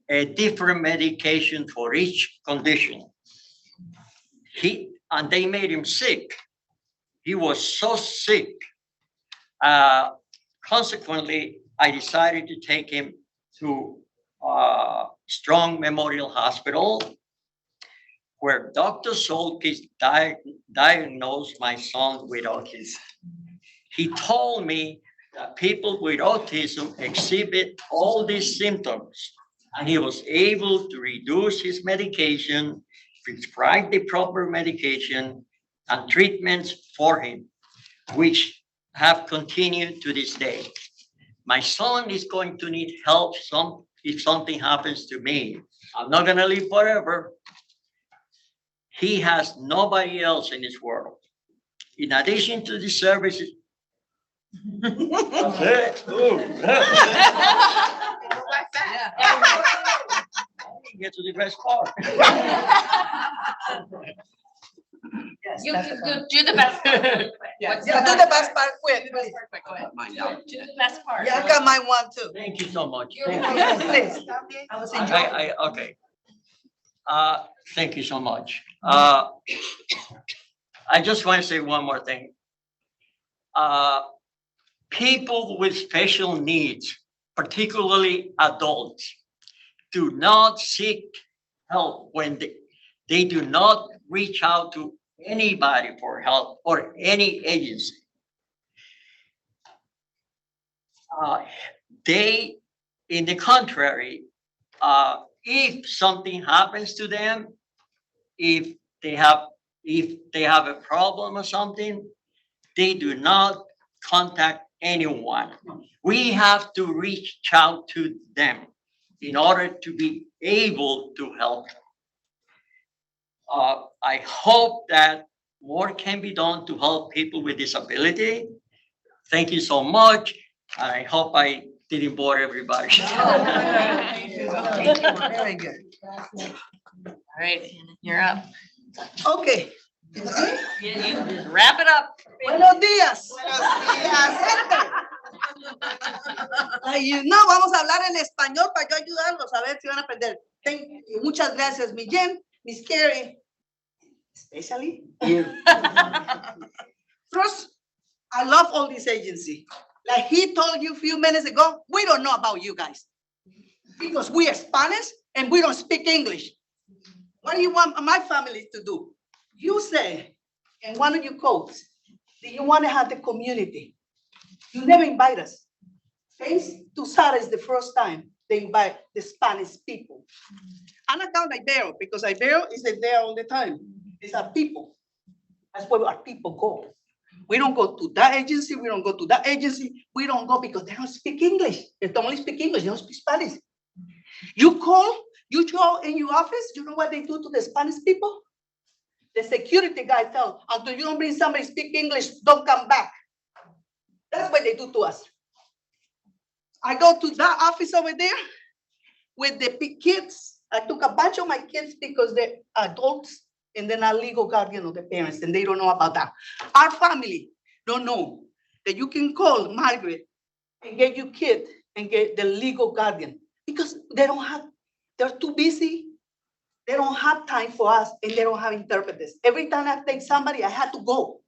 a different medication for each condition. And they made him sick. He was so sick. Consequently, I decided to take him to Strong Memorial Hospital, where Dr. Solkis diagnosed my son with autism. He told me that people with autism exhibit all these symptoms, and he was able to reduce his medication, prescribe the proper medication and treatments for him, which have continued to this day. My son is going to need help if something happens to me. I'm not gonna live forever. He has nobody else in this world. In addition to the services. Get to the best part. You do the best part. really quick. What's Yeah, do the best part quick. Do the best part quick, go ahead. Do the best part. Yeah, I got my one too. Thank you so much. You're Thank you. Yes, please. I was enjoying. Okay. Thank you so much. I just want to say one more thing. People with special needs, particularly adults, do not seek help when they do not reach out to anybody for help or any agency. In the contrary, if something happens to them, if they have a problem or something, they do not contact anyone. We have to reach out to them in order to be able to help them. I hope that more can be done to help people with disability. Thank you so much. I hope I didn't bore everybody. Very good. All right, you're up. Okay. You wrap it up. Buenos días. Vamos a hablar en español para yo ayudarlos a ver si van a aprender. Muchas gracias, mi Jen, Miss Kerri, especially you. First, I love all this agency. Like he told you a few minutes ago, we don't know about you guys because we are Spanish and we don't speak English. What do you want my family to do? You say, in one of your quotes, that you want to have the community. You never invite us. Thanks to Sarah is the first time they invite the Spanish people. And I count Ibero because Ibero is there all the time. It's our people. That's where our people go. We don't go to that agency. We don't go to that agency. We don't go because they don't speak English. They don't only speak English. They don't speak Spanish. You call, you go in your office. You know what they do to the Spanish people? The security guy tells, until you don't bring somebody speak English, don't come back. That's what they do to us. I go to that office over there with the kids. I took a bunch of my kids because they're adults and they're not legal guardian of the parents and they don't know about that. Our family don't know that you can call Margaret and get your kid and get the legal guardian because they're too busy. They don't have time for us and they don't have interpreters. Every time I take somebody, I had to go.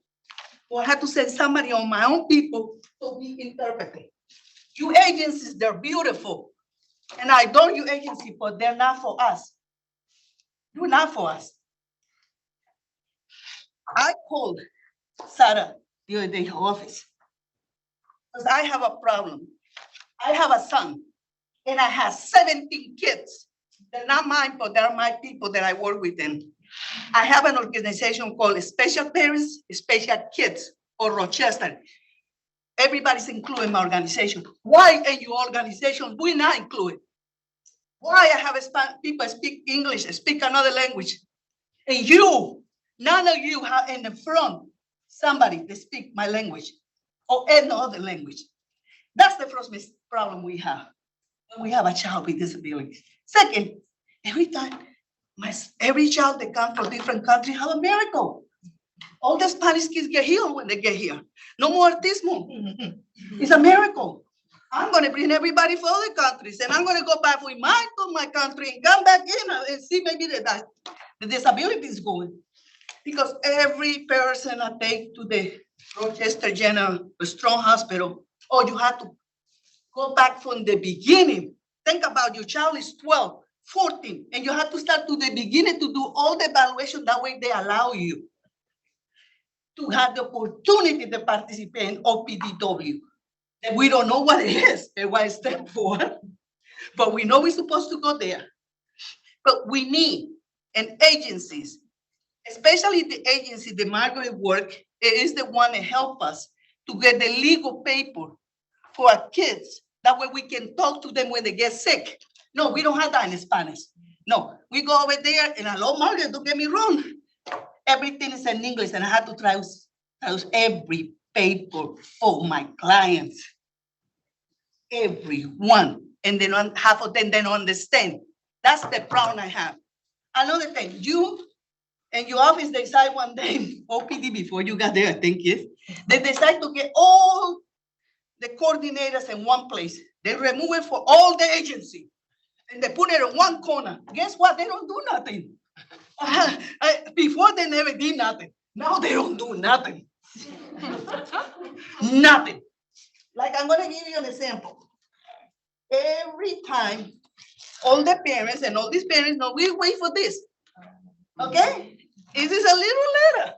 Or I had to send somebody on my own people to be interpreted. You agencies, they're beautiful. And I adore you agency, but they're not for us. You're not for us. I called Sarah the other day in her office because I have a problem. I have a son and I have 17 kids. They're not mine, but they're my people that I work with them. I have an organization called Special Parents, Special Kids, or Rochester. everybody's included in my organization. Why in your organization we not included? Why I have people speak English, speak another language, and you, none of you have in the front somebody that speak my language or any other language. That's the first problem we have when we have a child with disabilities. Second, every time, every child that comes from different countries have a miracle. All the Spanish kids get healed when they get here. No more autism. It's a miracle. I'm gonna bring everybody from other countries and I'm gonna go back with my country and come back in and see maybe the disability is going. Because every person I take to the Rochester General Strong Hospital, oh, you have to go back from the beginning. Think about your child is 12, 14, and you have to start to the beginning to do all the evaluation. That way they allow you to have the opportunity to participate in OPWDD. And we don't know what it is and what it stands for, but we know we're supposed to go there. But we need agencies, especially the agency that Margaret work, is the one that help us to get the legal paper for our kids. That way we can talk to them when they get sick. No, we don't have that in Spanish. No, we go over there and hello, Margaret, don't get me wrong. Everything is in English and I have to traduce every paper for my clients. Everyone. And then half of them don't understand. That's the problem I have. Another thing, you and your office decide one day, OPD before you got there, I think yes, they decide to get all the coordinators in one place. They remove it for all the agency and they put it in one corner. Guess what? They don't do nothing. Before they never did nothing. Now they don't do nothing. Nothing. Like I'm gonna give you an example. Every time, all the parents and all these parents know we wait for this. Okay? This is a little letter.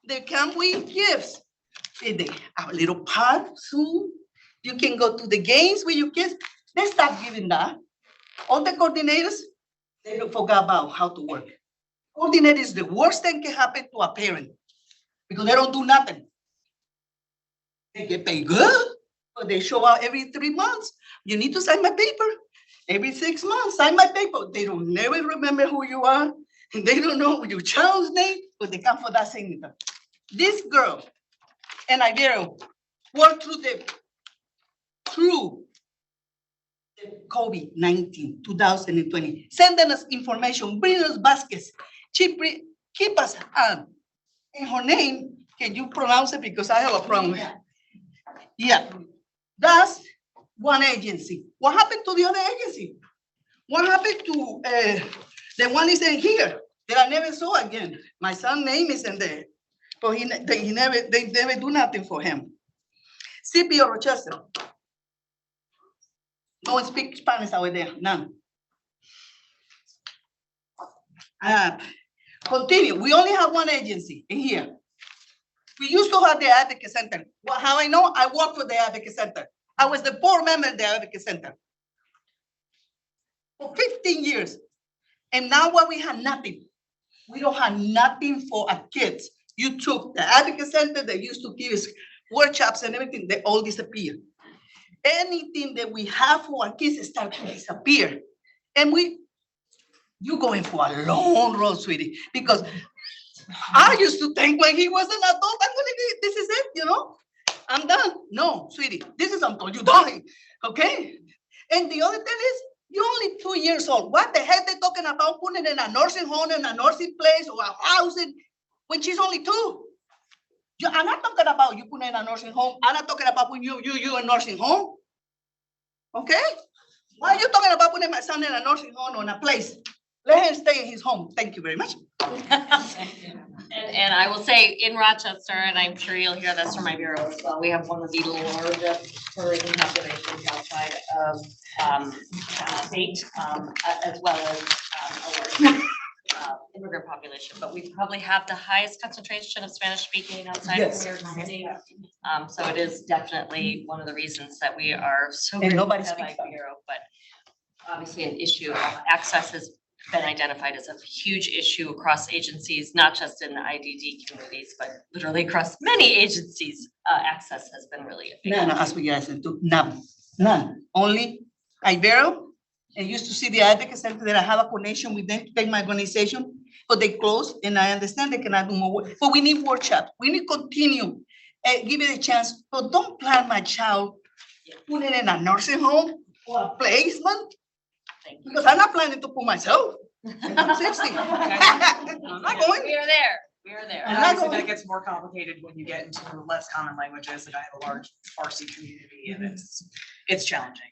They come with gifts. They have a little park soon. You can go to the games with your kids. They start giving that. All the coordinators, they don't forget about how to work. Coordinator is the worst thing can happen to a parent because they don't do nothing. They get paid good, but they show up every 3 months. You need to sign my paper. Every 6 months, sign my paper. They don't never remember who you are. And they don't know your child's name, but they come for that signature. This girl and I girl worked through the COVID-19, 2020, sending us information, bring us baskets, keep us on. And her name, can you pronounce it? Because I have a problem. Yeah, that's one agency. What happened to the other agency? What happened to the one is in here that I never saw again? My son's name is in there, but they never do nothing for him. CPO Rochester. No one speaks Spanish over there, none. Continue, we only have one agency in here. We used to have the Advocate Center. Well, how I know? I work for the Advocate Center. I was the board member of the Advocate Center for 15 years. And now what we have nothing. We don't have nothing for our kids. You took the Advocate Center that used to give us workshops and everything, they all disappeared. Anything that we have for our kids start to disappear. And you're going for a long road, sweetie, because I used to think when he was an adult, this is it, you know, I'm done. No, sweetie, this is until you die, okay? And the other thing is, you're only 2 years old. What the heck they talking about putting in a nursing home, in a nursing place, or a house when she's only 2? I'm not talking about you putting in a nursing home. I'm not talking about when you a nursing home. Okay? Why are you talking about putting my son in a nursing home or in a place? Let him stay in his home. Thank you very much. And I will say in Rochester, and I'm sure you'll hear this from my bureau as well, we have one of the largest tourism populations outside of state, as well as a large immigrant population, but we probably have the highest concentration of Spanish speaking outside of New York City. So it is definitely one of the reasons that we are so. And nobody grateful to speaks have my bureau, but obviously an issue of access is been identified as a huge issue across agencies, not just in the IDD communities, but literally across many agencies. Access has been really a big None, as we guys do, none. Only Ibero. I used to see the advocacy center that I have a connection with them to take my organization, but they closed, and I understand they cannot do more work. But we need workshops. We need continue, give it a chance. But don't plan my child, put it in a nursing home or a placement, because I'm not planning to put myself. I'm 60. I'm not going. We are there. We are there. And I'm not obviously going- that gets more complicated when you get into the less common languages, and I have a large Farsi community, and it's challenging.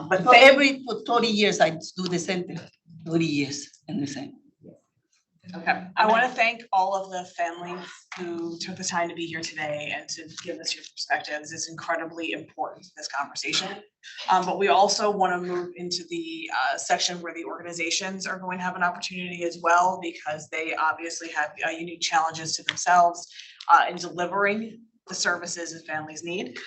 But For 30 years, I do the same thing, 30 years and the same. Okay. I want to thank all of the families who took the time to be here today and to give us your perspectives. It's incredibly important to this conversation. But we also want to move into the section where the organizations are going to have an opportunity as well, because they obviously have unique challenges to themselves in delivering the services that families need.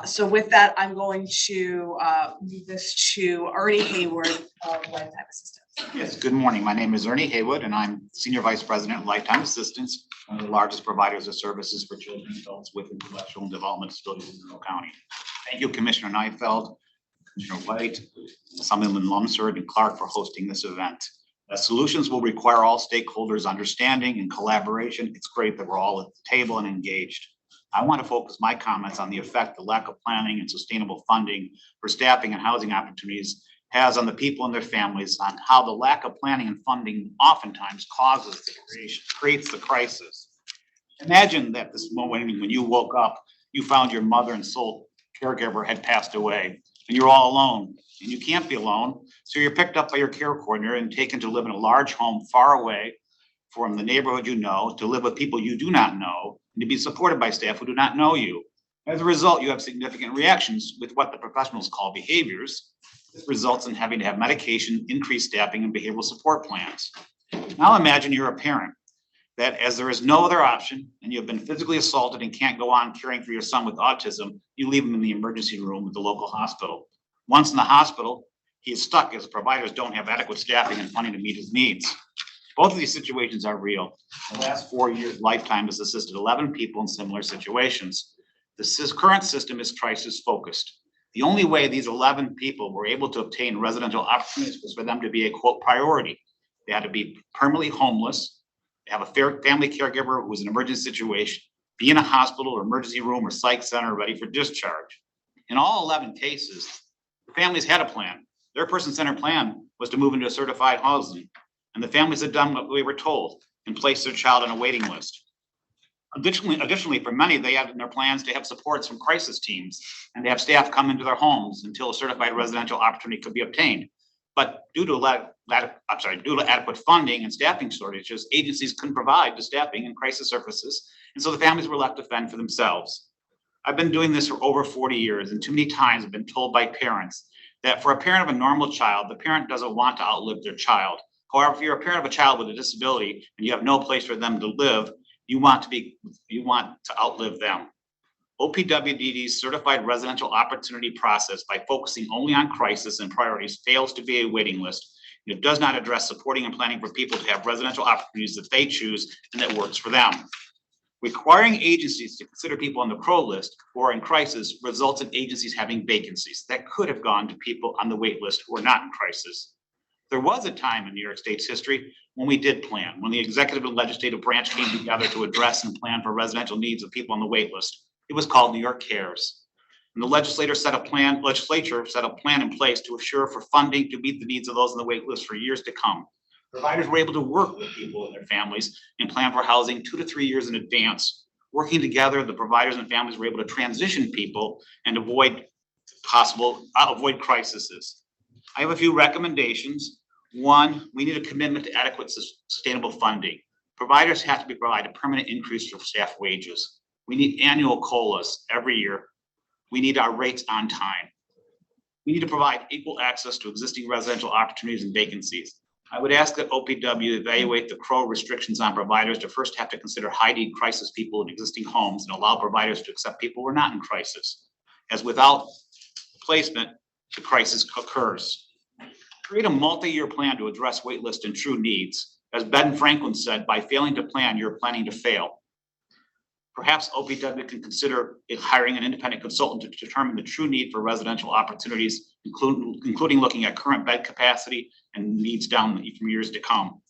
So with that, I'm going to move this to Ernie Hayward of Lifetime Assistance. Yes, good morning. My name is Ernie Haywood, and I'm Senior Vice President of Lifetime Assistance, one of the largest providers of services for children and adults with intellectual and developmental disabilities in Monroe County. Thank you, Commissioner Neifeld, Commissioner White, Assemblyman Lunsford, and Clark for hosting this event. Solutions will require all stakeholders' understanding and collaboration. It's great that we're all at the table and engaged. I want to focus my comments on the effect the lack of planning and sustainable funding for staffing and housing opportunities has on the people and their families, on how the lack of planning and funding oftentimes creates the crisis. Imagine that this morning when you woke up, you found your mother and sole caregiver had passed away, and you're all alone, and you can't be alone. So you're picked up by your care coordinator and taken to live in a large home far away from the neighborhood you know, to live with people you do not know, and to be supported by staff who do not know you. As a result, you have significant reactions with what the professionals call behaviors. This results in having to have medication, increased staffing, and behavioral support plans. Now imagine you're a parent that, as there is no other option and you have been physically assaulted and can't go on caring for your son with autism, you leave him in the emergency room at the local hospital. Once in the hospital, he is stuck as providers don't have adequate staffing and funding to meet his needs. Both of these situations are real. In the last 4 years, Lifetime has assisted 11 people in similar situations. The current system is crisis focused. The only way these 11 people were able to obtain residential opportunities was for them to be a quote priority. They had to be permanently homeless, have a family caregiver who was in an emergency situation, be in a hospital or emergency room or psych center ready for discharge. In all 11 cases, the families had a plan. Their person-centered plan was to move into a certified housing, and the families had done what we were told and placed their child on a waiting list. Additionally, for many, they had in their plans to have supports from crisis teams and to have staff come into their homes until a certified residential opportunity could be obtained. But due to adequate funding and staffing shortages, agencies couldn't provide the staffing and crisis services, and so the families were left to fend for themselves. I've been doing this for over 40 years, and too many times I've been told by parents that for a parent of a normal child, the parent doesn't want to outlive their child. However, if you're a parent of a child with a disability and you have no place for them to live, you want to outlive them. OPWDD's certified residential opportunity process, by focusing only on crisis and priorities, fails to be a waiting list. It does not address supporting and planning for people to have residential opportunities that they choose and that works for them. Requiring agencies to consider people on the PRO list or in crisis results in agencies having vacancies that could have gone to people on the wait list who are not in crisis. There was a time in New York State's history when we did plan, when the executive and legislative branch came together to address and plan for residential needs of people on the wait list. It was called New York Cares. And the legislature set a plan in place to assure for funding to meet the needs of those on the wait list for years to come. Providers were able to work with people and their families and plan for housing 2 to 3 years in advance. Working together, the providers and families were able to transition people and avoid crises. I have a few recommendations. One, we need a commitment to adequate sustainable funding. Providers have to be provided a permanent increase for staff wages. We need annual COLAs every year. We need our rates on time. We need to provide equal access to existing residential opportunities and vacancies. I would ask that OPW evaluate the CRO restrictions on providers to first have to consider high-need crisis people in existing homes and allow providers to accept people who are not in crisis, as without placement, the crisis occurs. Create a multi-year plan to address waitlist and true needs. As Ben Franklin said, by failing to plan, you're planning to fail. Perhaps OPW can consider hiring an independent consultant to determine the true need for residential opportunities, including looking at current bed capacity and needs down from years to come.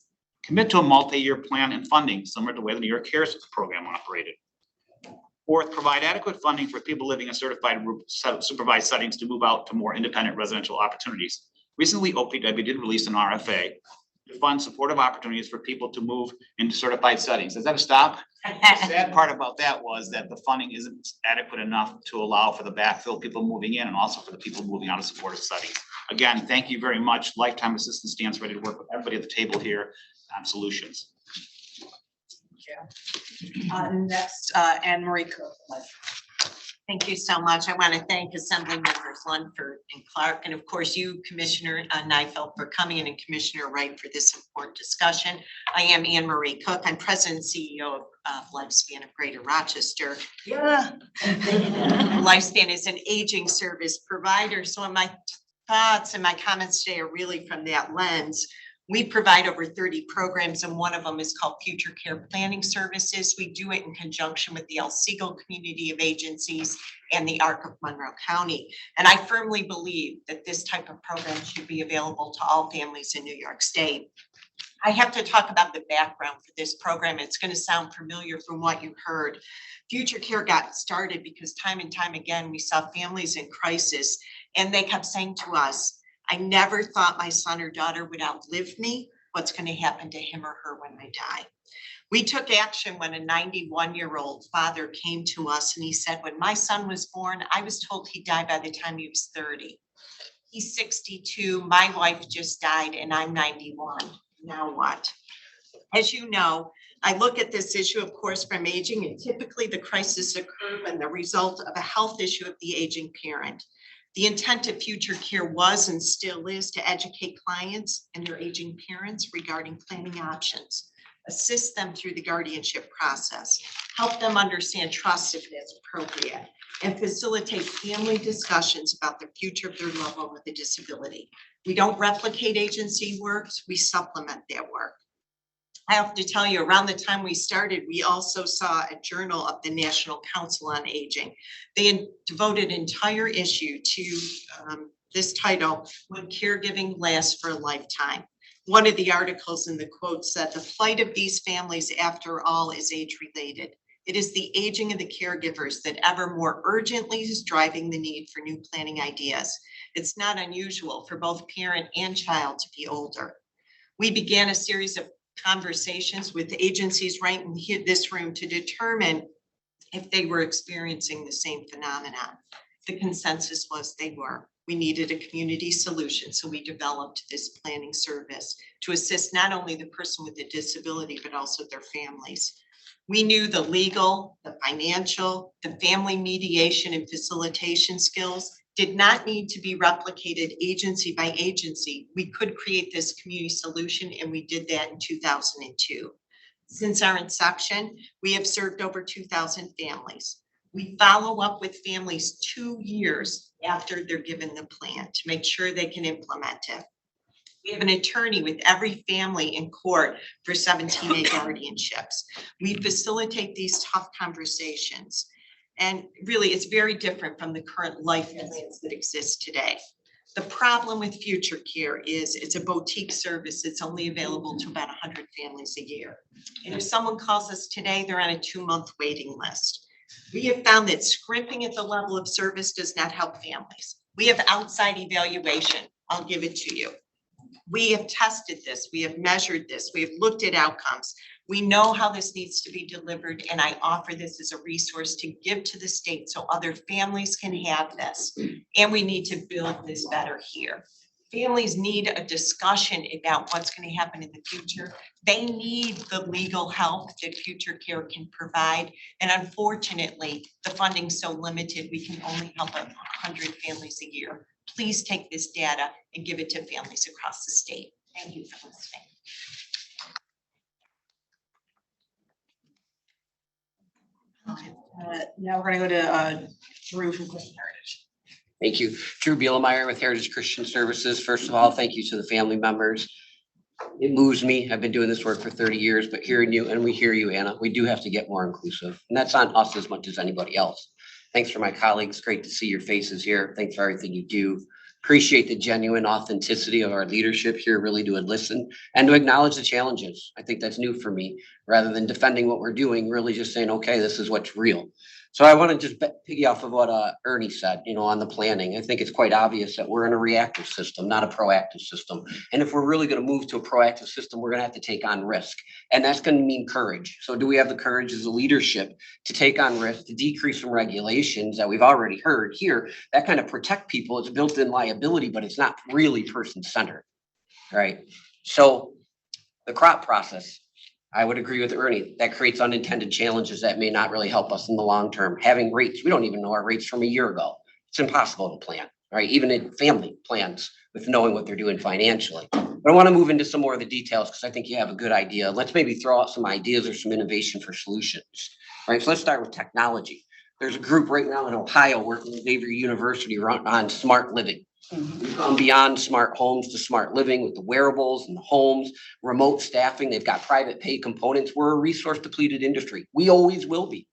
Commit to a multi-year plan and funding similar to the way the New York CARES program operated. Fourth, provide adequate funding for people living in certified supervised settings to move out to more independent residential opportunities. Recently, OPW did release an RFA to fund supportive opportunities for people to move into certified settings. Does that stop? The sad part about that was that the funding isn't adequate enough to allow for the backfill people moving in and also for the people moving out of supportive settings. Again, thank you very much. Lifetime Assistance stands ready to work with everybody at the table here on solutions. Next, Anne Marie Cook. Thank you so much. I want to thank Assembly Members Lunsford and Clark, and of course you, Commissioner Neifeld, for coming in, and Commissioner Wright for this important discussion. I am Anne Marie Cook. I'm President and CEO of Lifespan of Greater Rochester. Yeah. Lifespan is an aging service provider, so my thoughts and my comments today are really from that lens. We provide over 30 programs, and one of them is called Future Care Planning Services. We do it in conjunction with the El Segal community of agencies and the ARC of Monroe County. And I firmly believe that this type of program should be available to all families in New York State. I have to talk about the background for this program. It's going to sound familiar from what you heard. Future Care got started because time and time again, we saw families in crisis, and they kept saying to us, I never thought my son or daughter would outlive me. What's going to happen to him or her when I die? We took action when a 91-year-old father came to us and he said, when my son was born, I was told he died by the time he was 30. He's 62, my wife just died, and I'm 91. Now what? As you know, I look at this issue, of course, from aging, and typically the crisis occurs when the result of a health issue of the aging parent. The intent of Future Care was and still is to educate clients and their aging parents regarding planning options, assist them through the guardianship process, help them understand trust if that's appropriate, and facilitate family discussions about the future of their loved one with a disability. We don't replicate agency work, we supplement that work. I have to tell you, around the time we started, we also saw a journal of the National Council on Aging. They devoted an entire issue to this title, When Caregiving Lasts for a Lifetime. One of the articles in the quote said, the plight of these families, after all, is age-related. It is the aging of the caregivers that ever more urgently is driving the need for new planning ideas. It's not unusual for both parent and child to be older. We began a series of conversations with agencies right in this room to determine if they were experiencing the same phenomenon. The consensus was they were. We needed a community solution, so we developed this planning service to assist not only the person with a disability, but also their families. We knew the legal, the financial, the family mediation and facilitation skills did not need to be replicated agency by agency. We could create this community solution, and we did that in 2002. Since our inception, we have served over 2,000 families. We follow up with families 2 years after they're given the plan to make sure they can implement it. We have an attorney with every family in court for 17A guardianships. We facilitate these tough conversations. And really, it's very different from the current life plans that exist today. The problem with Future Care is it's a boutique service. It's only available to about 100 families a year. And if someone calls us today, they're on a 2-month waiting list. We have found that scrimping at the level of service does not help families. We have outside evaluation. I'll give it to you. We have tested this. We have measured this. We have looked at outcomes. We know how this needs to be delivered, and I offer this as a resource to give to the state so other families can have this. And we need to build this better here. Families need a discussion about what's going to happen in the future. They need the legal help that Future Care can provide. And unfortunately, the funding's so limited, we can only help 100 families a year. Please take this data and give it to families across the state. Thank you for listening. Now we're going to go to Drew from Christian Heritage. Thank you. Drew Bielemeyer with Heritage Christian Services. First of all, thank you to the family members. It moves me. I've been doing this work for 30 years, but hearing you, and we hear you, Anna, we do have to get more inclusive. And that's on us as much as anybody else. Thanks for my colleagues. Great to see your faces here. Thanks for everything you do. Appreciate the genuine authenticity of our leadership here, really to listen and to acknowledge the challenges. I think that's new for me, rather than defending what we're doing, really just saying, okay, this is what's real. So I want to just piggy off of what Ernie said, on the planning. I think it's quite obvious that we're in a reactive system, not a proactive system. And if we're really going to move to a proactive system, we're going to have to take on risk. And that's going to mean courage. So do we have the courage as a leadership to take on risk, to decrease some regulations that we've already heard here that kind of protect people? It's built-in liability, but it's not really person-centered, right? So the crop process, I would agree with Ernie, that creates unintended challenges that may not really help us in the long term. Having rates, we don't even know our rates from a year ago. It's impossible to plan, right? Even in family plans with knowing what they're doing financially. But I want to move into some more of the details because I think you have a good idea. Let's maybe throw out some ideas or some innovation for solutions, right? So let's start with technology. There's a group right now in Ohio working with Xavier University on smart living. We've gone beyond smart homes to smart living with the wearables and the homes, remote staffing. They've got private pay components. We're a resource depleted industry. We always will be.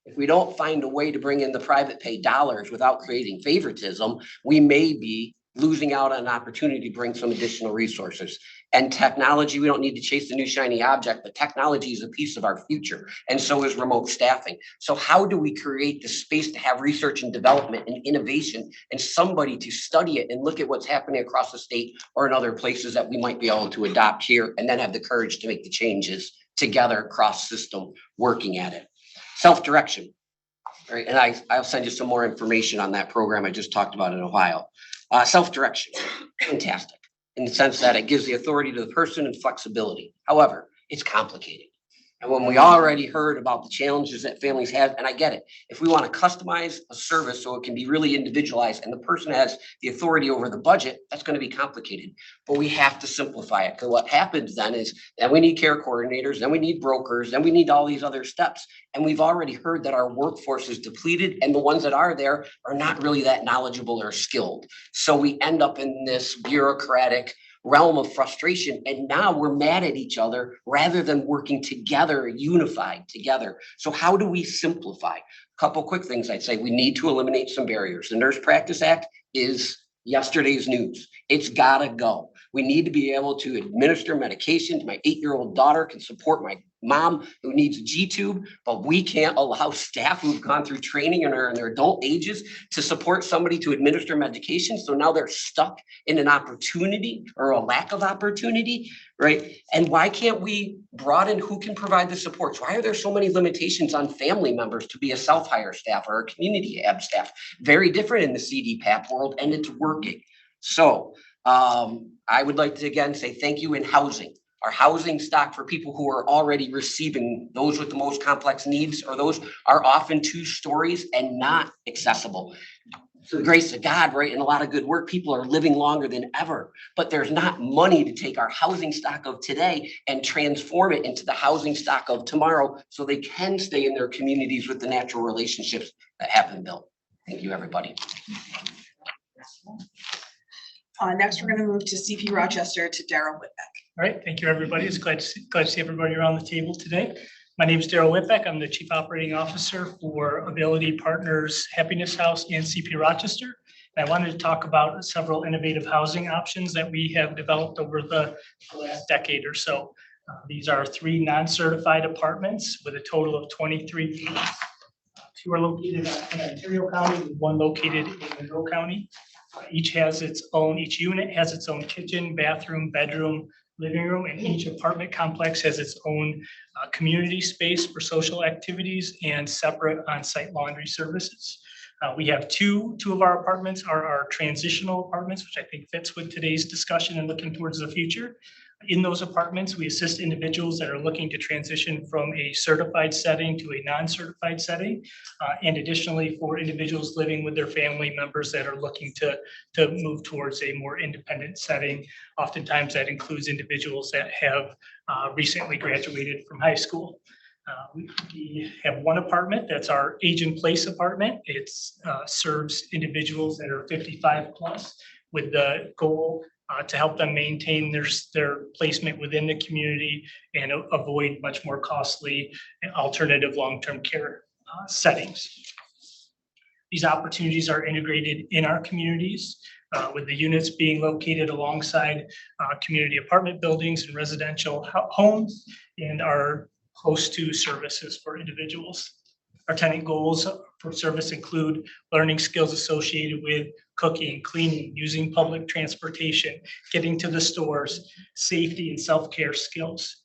If we don't find a way to bring in the private pay dollars without creating favoritism, we may be losing out on an opportunity to bring some additional resources. And technology, we don't need to chase the new shiny object, but technology is a piece of our future. And so is remote staffing. So how do we create the space to have research and development and innovation and somebody to study it and look at what's happening across the state or in other places that we might be able to adopt here and then have the courage to make the changes together cross system working at it. Self-direction. Right, and I'll send you some more information on that program I just talked about in Ohio. Self-direction, fantastic, in the sense that it gives the authority to the person and flexibility. However, it's complicated. And when we already heard about the challenges that families have, and I get it, if we want to customize a service so it can be really individualized and the person has the authority over the budget, that's going to be complicated. But we have to simplify it. Because what happens then is that we need care coordinators, then we need brokers, then we need all these other steps. And we've already heard that our workforce is depleted and the ones that are there are not really that knowledgeable or skilled. So we end up in this bureaucratic realm of frustration. And now we're mad at each other rather than working together, unified together. So how do we simplify? A couple quick things I'd say. We need to eliminate some barriers. The Nurse Practice Act is yesterday's news. It's gotta go. We need to be able to administer medications. My 8-year-old daughter can support my mom who needs a G-tube, but we can't allow staff who've gone through training and are in their adult ages to support somebody to administer medication. So now they're stuck in an opportunity or a lack of opportunity, right? And why can't we broaden who can provide the supports? Why are there so many limitations on family members to be a self-hire staff or a community ed staff? Very different in the CDPAP world, and it's working. So I would like to again say thank you in housing. Our housing stock for people who are already receiving those with the most complex needs, or those are often 2 stories and not accessible. So the grace of God, right, and a lot of good work, people are living longer than ever, but there's not money to take our housing stock of today and transform it into the housing stock of tomorrow so they can stay in their communities with the natural relationships that have been built. Thank you, everybody. Next, we're going to move to CP Rochester to Daryl Whitbeck. All right, thank you, everybody. It's glad to see everybody around the table today. My name is Daryl Whitbeck. I'm the Chief Operating Officer for Ability Partners Happiness House and CP Rochester. And I wanted to talk about several innovative housing options that we have developed over the last decade or so. These are 3 non-certified apartments with a total of 23 units. 2 are located in Ontario County, and 1 located in Monroe County. Each unit has its own kitchen, bathroom, bedroom, living room, and each apartment complex has its own community space for social activities and separate on-site laundry services. We have two of our apartments are our transitional apartments, which I think fits with today's discussion and looking towards the future. In those apartments, we assist individuals that are looking to transition from a certified setting to a non-certified setting. And additionally, for individuals living with their family members that are looking to move towards a more independent setting. Oftentimes that includes individuals that have recently graduated from high school. We have one apartment, that's our age-in-place apartment. It serves individuals that are 55 plus with the goal to help them maintain their placement within the community and avoid much more costly and alternative long-term care settings. These opportunities are integrated in our communities, with the units being located alongside community apartment buildings and residential homes, and are close to services for individuals. Our tenant goals for service include learning skills associated with cooking, cleaning, using public transportation, getting to the stores, safety and self-care skills.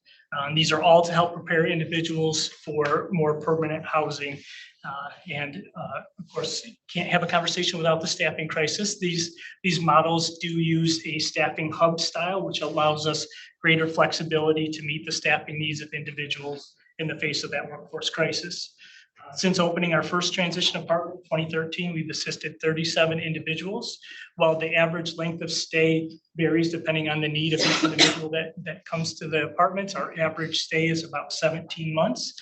These are all to help prepare individuals for more permanent housing. Of course, can't have a conversation without the staffing crisis. These models do use a staffing hub style, which allows us greater flexibility to meet the staffing needs of individuals in the face of that workforce crisis. Since opening our first transition apartment in 2013, we've assisted 37 individuals. While the average length of stay varies depending on the need of each individual that comes to the apartments, our average stay is about 17 months.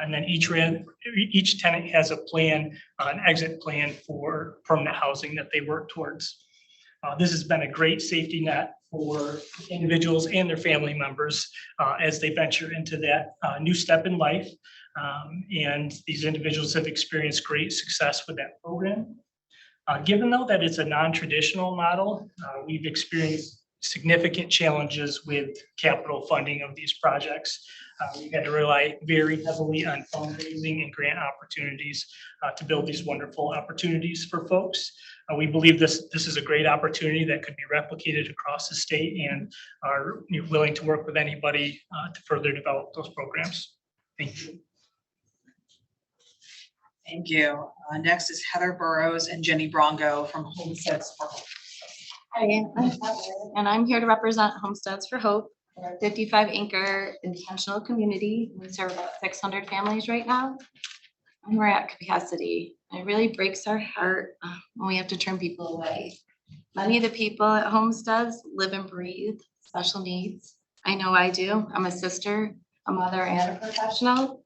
And then each tenant has a plan, an exit plan for permanent housing that they work towards. This has been a great safety net for individuals and their family members as they venture into that new step in life. And these individuals have experienced great success with that program. Given though that it's a non-traditional model, we've experienced significant challenges with capital funding of these projects. We've had to rely very heavily on fundraising and grant opportunities to build these wonderful opportunities for folks. We believe this is a great opportunity that could be replicated across the state, and are willing to work with anybody to further develop those programs. Thank you. Thank you. Next is Heather Burrows and Jenny Brongo from Homesteads for Hope. Hi, I'm Heather, and I'm here to represent Homesteads for Hope. We're a 55-acre intentional community. We serve about 600 families right now, and we're at capacity. It really breaks our heart when we have to turn people away. Many of the people at Homesteads live and breathe special needs. I know I do. I'm a sister, a mother, and a professional.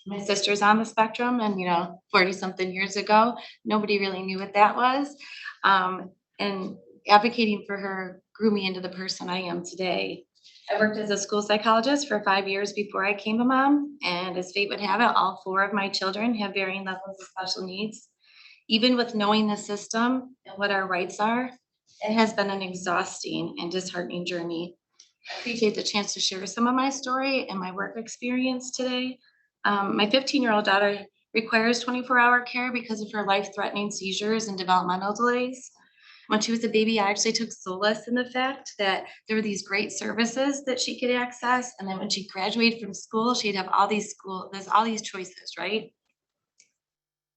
My sister's on the spectrum, and 40-something years ago, nobody really knew what that was. And advocating for her grew me into the person I am today. I worked as a school psychologist for 5 years before I became a mom, and as fate would have it, all 4 of my children have varying levels of special needs. Even with knowing the system and what our rights are, it has been an exhausting and disheartening journey. I appreciate the chance to share some of my story and my work experience today. My 15-year-old daughter requires 24-hour care because of her life-threatening seizures and developmental delays. When she was a baby, I actually took solace in the fact that there were these great services that she could access. And then when she graduated from school, she'd have there's all these choices, right?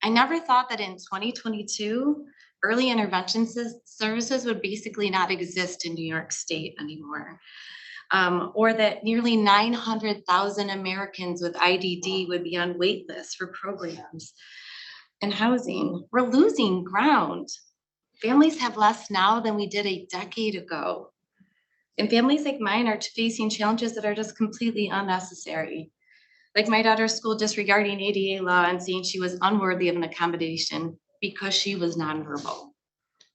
I never thought that in 2022, early intervention services would basically not exist in New York State anymore. Or that nearly 900,000 Americans with IDD would be on wait lists for programs and housing. We're losing ground. Families have less now than we did a decade ago. And families like mine are facing challenges that are just completely unnecessary. Like my daughter's school disregarding ADA law and saying she was unworthy of an accommodation because she was nonverbal.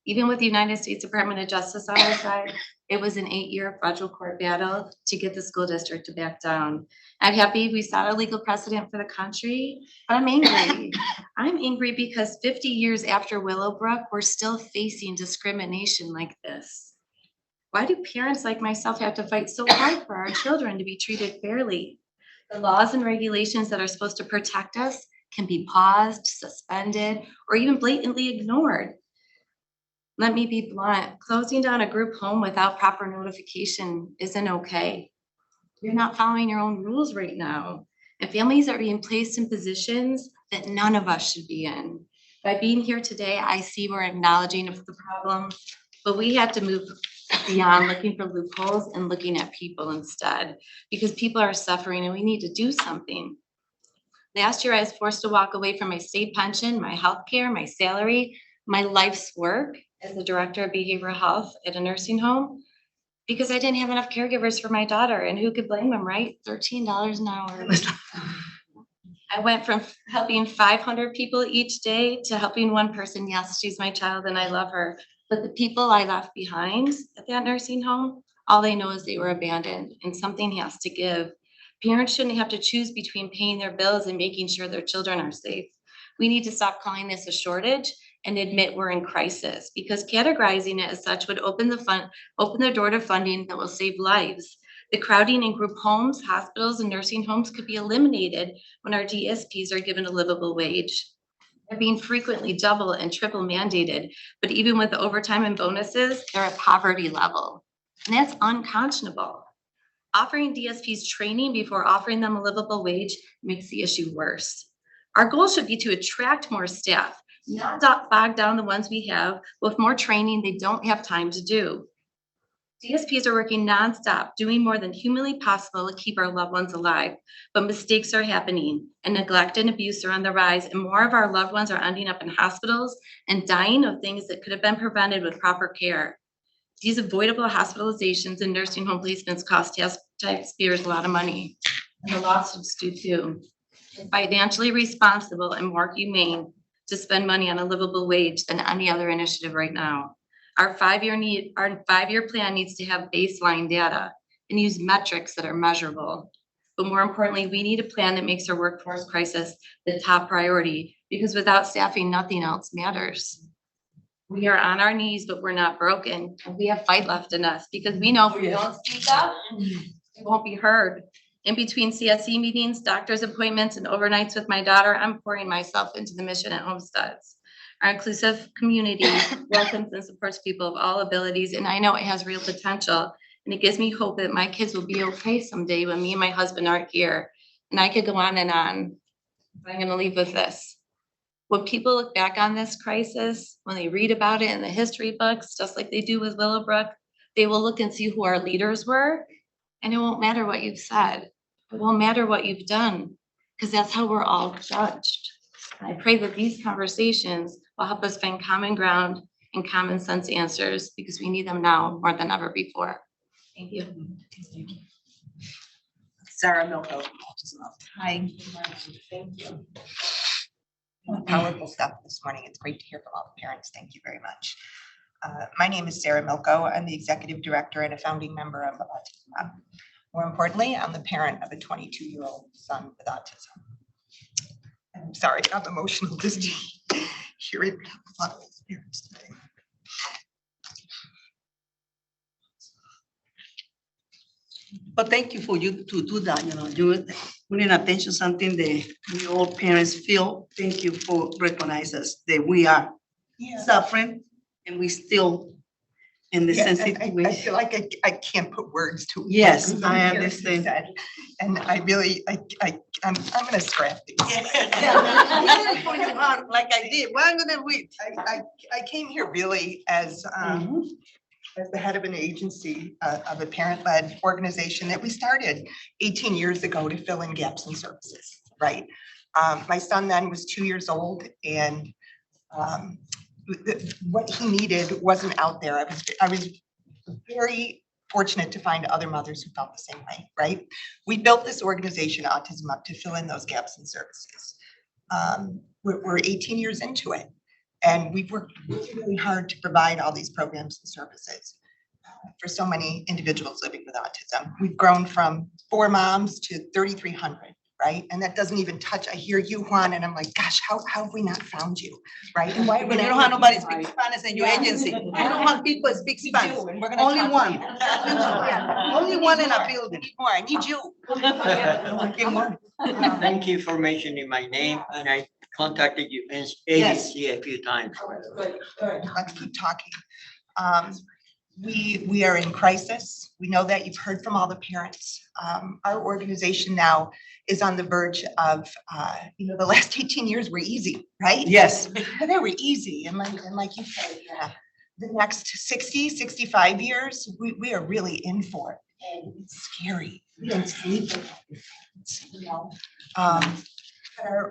Even with the United States Department of Justice on our side, it was an 8-year federal court battle to get the school district to back down. I'm happy we set a legal precedent for the country, but I'm angry. I'm angry because 50 years after Willowbrook, we're still facing discrimination like this. Why do parents like myself have to fight so hard for our children to be treated fairly? The laws and regulations that are supposed to protect us can be paused, suspended, or even blatantly ignored. Let me be blunt, closing down a group home without proper notification isn't okay. You're not following your own rules right now. And families are being placed in positions that none of us should be in. By being here today, I see we're acknowledging the problem, but we have to move beyond looking for loopholes and looking at people instead, because people are suffering and we need to do something. Last year, I was forced to walk away from my state pension, my health care, my salary, my life's work as the director of behavioral health at a nursing home, because I didn't have enough caregivers for my daughter, and who could blame them, right? $13 an hour. I went from helping 500 people each day to helping one person. Yes, she's my child and I love her. But the people I left behind at that nursing home, all they know is they were abandoned and something has to give. Parents shouldn't have to choose between paying their bills and making sure their children are safe. We need to stop calling this a shortage and admit we're in crisis, because categorizing it as such would open the door to funding that will save lives. The crowding in group homes, hospitals, and nursing homes could be eliminated when our DSPs are given a livable wage. They're being frequently double and triple mandated, but even with the overtime and bonuses, they're at poverty level. And that's unconscionable. Offering DSPs training before offering them a livable wage makes the issue worse. Our goal should be to attract more staff, not bog down the ones we have with more training they don't have time to do. DSPs are working nonstop, doing more than humanly possible to keep our loved ones alive, but mistakes are happening and neglect and abuse are on the rise, and more of our loved ones are ending up in hospitals and dying of things that could have been prevented with proper care. These avoidable hospitalizations and nursing home placements cost taxpayers a lot of money, and the lawsuits do too. It's financially responsible and more humane to spend money on a livable wage than any other initiative right now. Our five-year plan needs to have baseline data and use metrics that are measurable. But more importantly, we need a plan that makes our workforce crisis the top priority, because without staffing, nothing else matters. We are on our knees, but we're not broken. And we have fight left in us, because we know if we don't speak up, we won't be heard. In between CSE meetings, doctor's appointments, and overnights with my daughter, I'm pouring myself into the mission at Homesteads. Our inclusive community welcomes and supports people of all abilities, and I know it has real potential. And it gives me hope that my kids will be okay someday when me and my husband aren't here. And I could go on and on. But I'm gonna leave with this. When people look back on this crisis, when they read about it in the history books, just like they do with Willowbrook, they will look and see who our leaders were. And it won't matter what you've said. It won't matter what you've done, because that's how we're all judged. And I pray that these conversations will help us find common ground and common sense answers, because we need them now more than ever before. Thank you. Sarah Milko. Hi. Thank you. Powerful stuff this morning. It's great to hear from all the parents. Thank you very much. My name is Sarah Milko. I'm the executive director and a founding member of Autism. More importantly, I'm the parent of a 22-year-old son with autism. I'm sorry, I'm emotional just hearing a lot of parents today. But thank you for you to do that, you putting attention something that we all parents feel. Thank you for recognizing us that we are suffering and we still in the same situation. I feel like I can't put words to it. Yes, Because I I'm here, understand. she said, and I really, I'm gonna scrap these. Yeah, point them out like I did. Well, I'm gonna read. I came here really as the head of an agency, of a parent-led organization that we started 18 years ago to fill in gaps in services, right? My son then was 2 years old, and what he needed wasn't out there. I was very fortunate to find other mothers who felt the same way, right? We built this organization, Autism Up, to fill in those gaps in services. We're 18 years into it, and we've worked really, really hard to provide all these programs and services for so many individuals living with autism. We've grown from 4 moms to 3,300, right? And that doesn't even touch, I hear you, Juan, and I'm like, gosh, how have we not found you, right? And why But you don't have nobody speak Spanish in your agency. You don't want people to speak Spanish. And we're gonna Only talk one. about it. Only one in a building. I need more, I need you. Thank you for mentioning my name, and I contacted you in agency a few times. Let's keep talking. We are in crisis. We know that. You've heard from all the parents. Our organization now is on the verge of, the last 18 years were easy, right? Yes. They were easy. And like you said, the next 60, 65 years, we are really in for it. And it's scary. We don't sleep.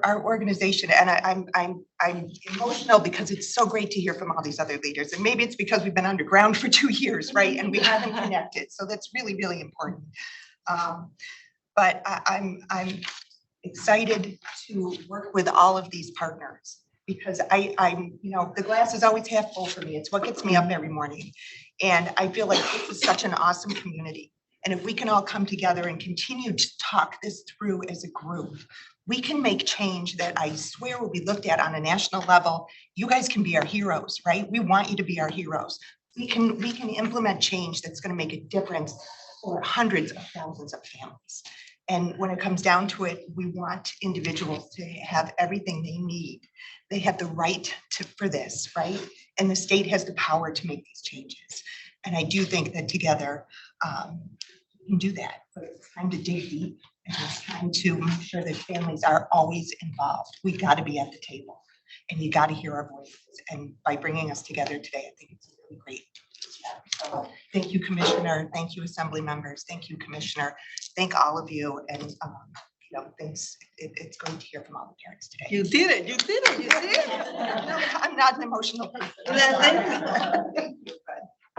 Our organization, and I'm emotional because it's so great to hear from all these other leaders, and maybe it's because we've been underground for 2 years, right? And we haven't connected, so that's really, really important. But I'm excited to work with all of these partners because I'm, the glass is always half full for me. It's what gets me up every morning. And I feel like this is such an awesome community. And if we can all come together and continue to talk this through as a group, we can make change that I swear will be looked at on a national level. You guys can be our heroes, right? We want you to be our heroes. We can implement change that's going to make a difference for hundreds of thousands of families. And when it comes down to it, we want individuals to have everything they need. They have the right for this, right? And the state has the power to make these changes. And I do think that together, we can do that, but it's time to dig deep and it's time to make sure that families are always involved. We got to be at the table and you got to hear our voices. And by bringing us together today, I think it's really great. So thank you, Commissioner. Thank you, Assembly members. Thank you, Commissioner. Thank all of you. And thanks. It's great to hear from all the parents today. You did it, you did it, you did it. No, I'm not an emotional person. Thank you.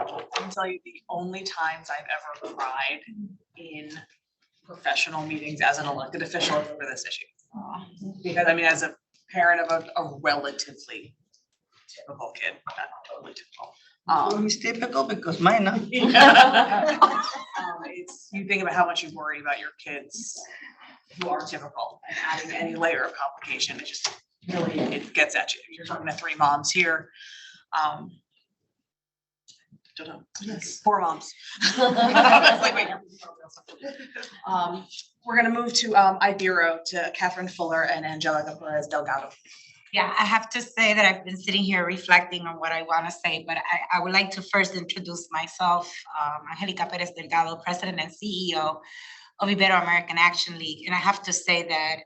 I can tell you the only times I've ever cried in professional meetings as an elected official for this issue. Because I mean, as a parent of a relatively typical kid, not totally typical. He's typical because mine not. It's, you think about how much you worry about your kids who are typical and adding any layer of complication, it just really, it gets at you. You're talking to 3 moms here. Four moms. We're gonna move to Ibero to Catherine Fuller and Angelica Perez Delgado. Yeah, I have to say that I've been sitting here reflecting on what I want to say, but I would like to first introduce myself. Angelica Perez Delgado, President and CEO of Ibero American Action League. And I have to say that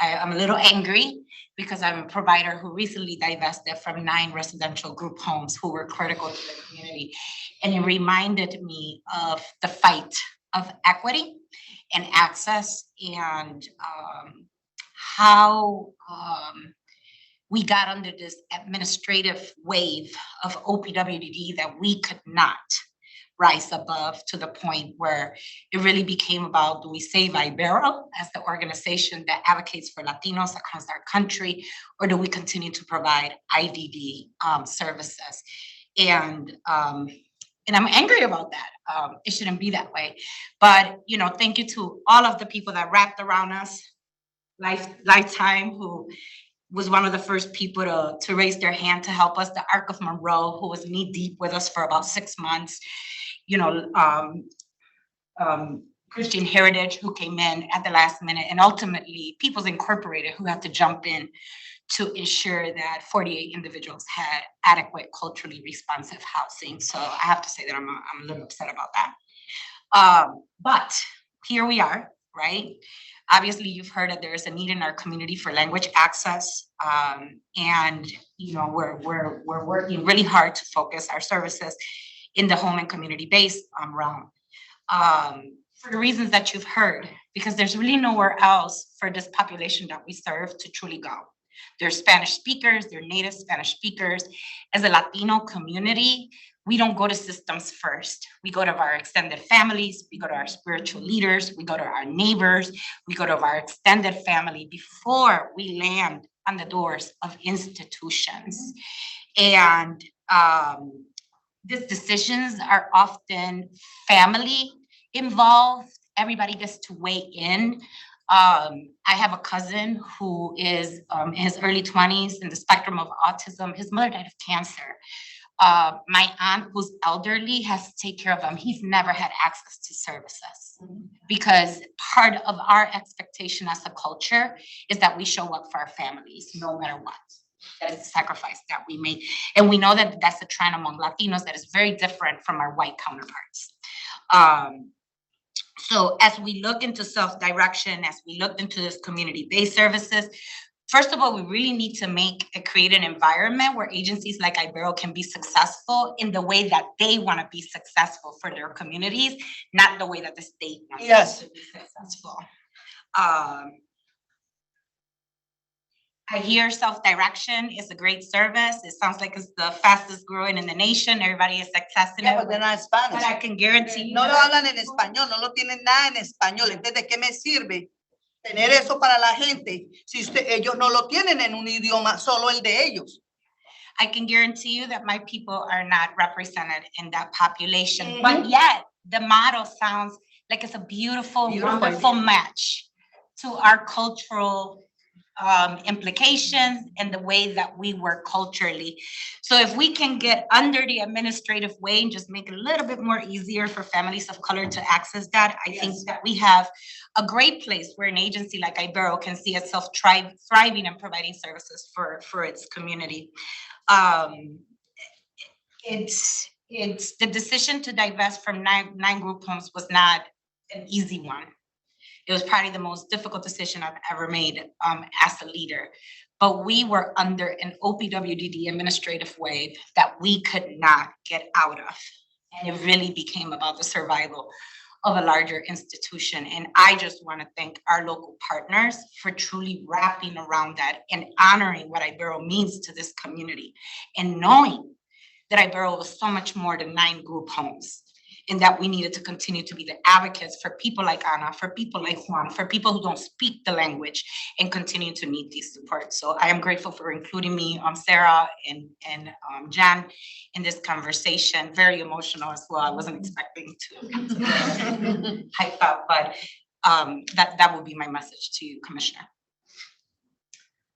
I'm a little angry because I'm a provider who recently divested from 9 residential group homes who were critical to the community. And it reminded me of the fight of equity and access and how we got under this administrative wave of OPWDD that we could not rise above to the point where it really became about, do we save Ibero as the organization that advocates for Latinos across our country, or do we continue to provide IDD services? And I'm angry about that. It shouldn't be that way. But, thank you to all of the people that wrapped around us, Lifetime, who was one of the first people to raise their hand to help us, the Arc of Monroe, who was knee deep with us for about 6 months, Christian Heritage, who came in at the last minute, and ultimately People's Incorporated, who had to jump in to ensure that 48 individuals had adequate culturally responsive housing. So I have to say that I'm a little upset about that. But here we are, right? Obviously, you've heard that there is a need in our community for language access. And we're working really hard to focus our services in the home and community-based realm. For the reasons that you've heard, because there's really nowhere else for this population that we serve to truly go. There's Spanish speakers, they're native Spanish speakers. As a Latino community, we don't go to systems first. We go to our extended families, we go to our spiritual leaders, we go to our neighbors, we go to our extended family before we land on the doors of institutions. And these decisions are often family involved. Everybody gets to weigh in. I have a cousin who is in his early 20s in the spectrum of autism. His mother died of cancer. My aunt, who's elderly, has to take care of him. He's never had access to services because part of our expectation as a culture is that we show up for our families no matter what. That is a sacrifice that we make. And we know that that's a trend among Latinos that is very different from our white counterparts. So as we look into self-direction, as we look into this community-based services, first of all, we really need to create an environment where agencies like Ibero can be successful in the way that they want to be successful for their communities, not the way that the state wants us to be successful. I hear self-direction is a great service. It sounds like it's the fastest growing in the nation. Everybody is accessing Yeah, it. but they're not Spanish. But I can guarantee you. No lo hablan en español, no lo tienen nada en español. Entonces, ¿de qué me sirve tener eso para la gente si ellos no lo tienen en un idioma, solo el de ellos? I can guarantee you that my people are not represented in that population, but yet the model sounds like it's a beautiful, wonderful match to our cultural implications and the way that we work culturally. So if we can get under the administrative way and just make it a little bit more easier for families of color to access that, I think that we have a great place where an agency like Ibero can see itself thriving and providing services for its community. It's the decision to divest from nine group homes was not an easy one. It was probably the most difficult decision I've ever made as a leader. But we were under an OPWDD administrative wave that we could not get out of. And it really became about the survival of a larger institution. And I just want to thank our local partners for truly wrapping around that and honoring what Ibero means to this community and knowing that Ibero was so much more than 9 group homes, and that we needed to continue to be the advocates for people like Ana, for people like Juan, for people who don't speak the language and continue to need these supports. So I am grateful for including me, Sarah and Jan in this conversation. Very emotional as well. I wasn't expecting to hype up, but that would be my message to you, Commissioner.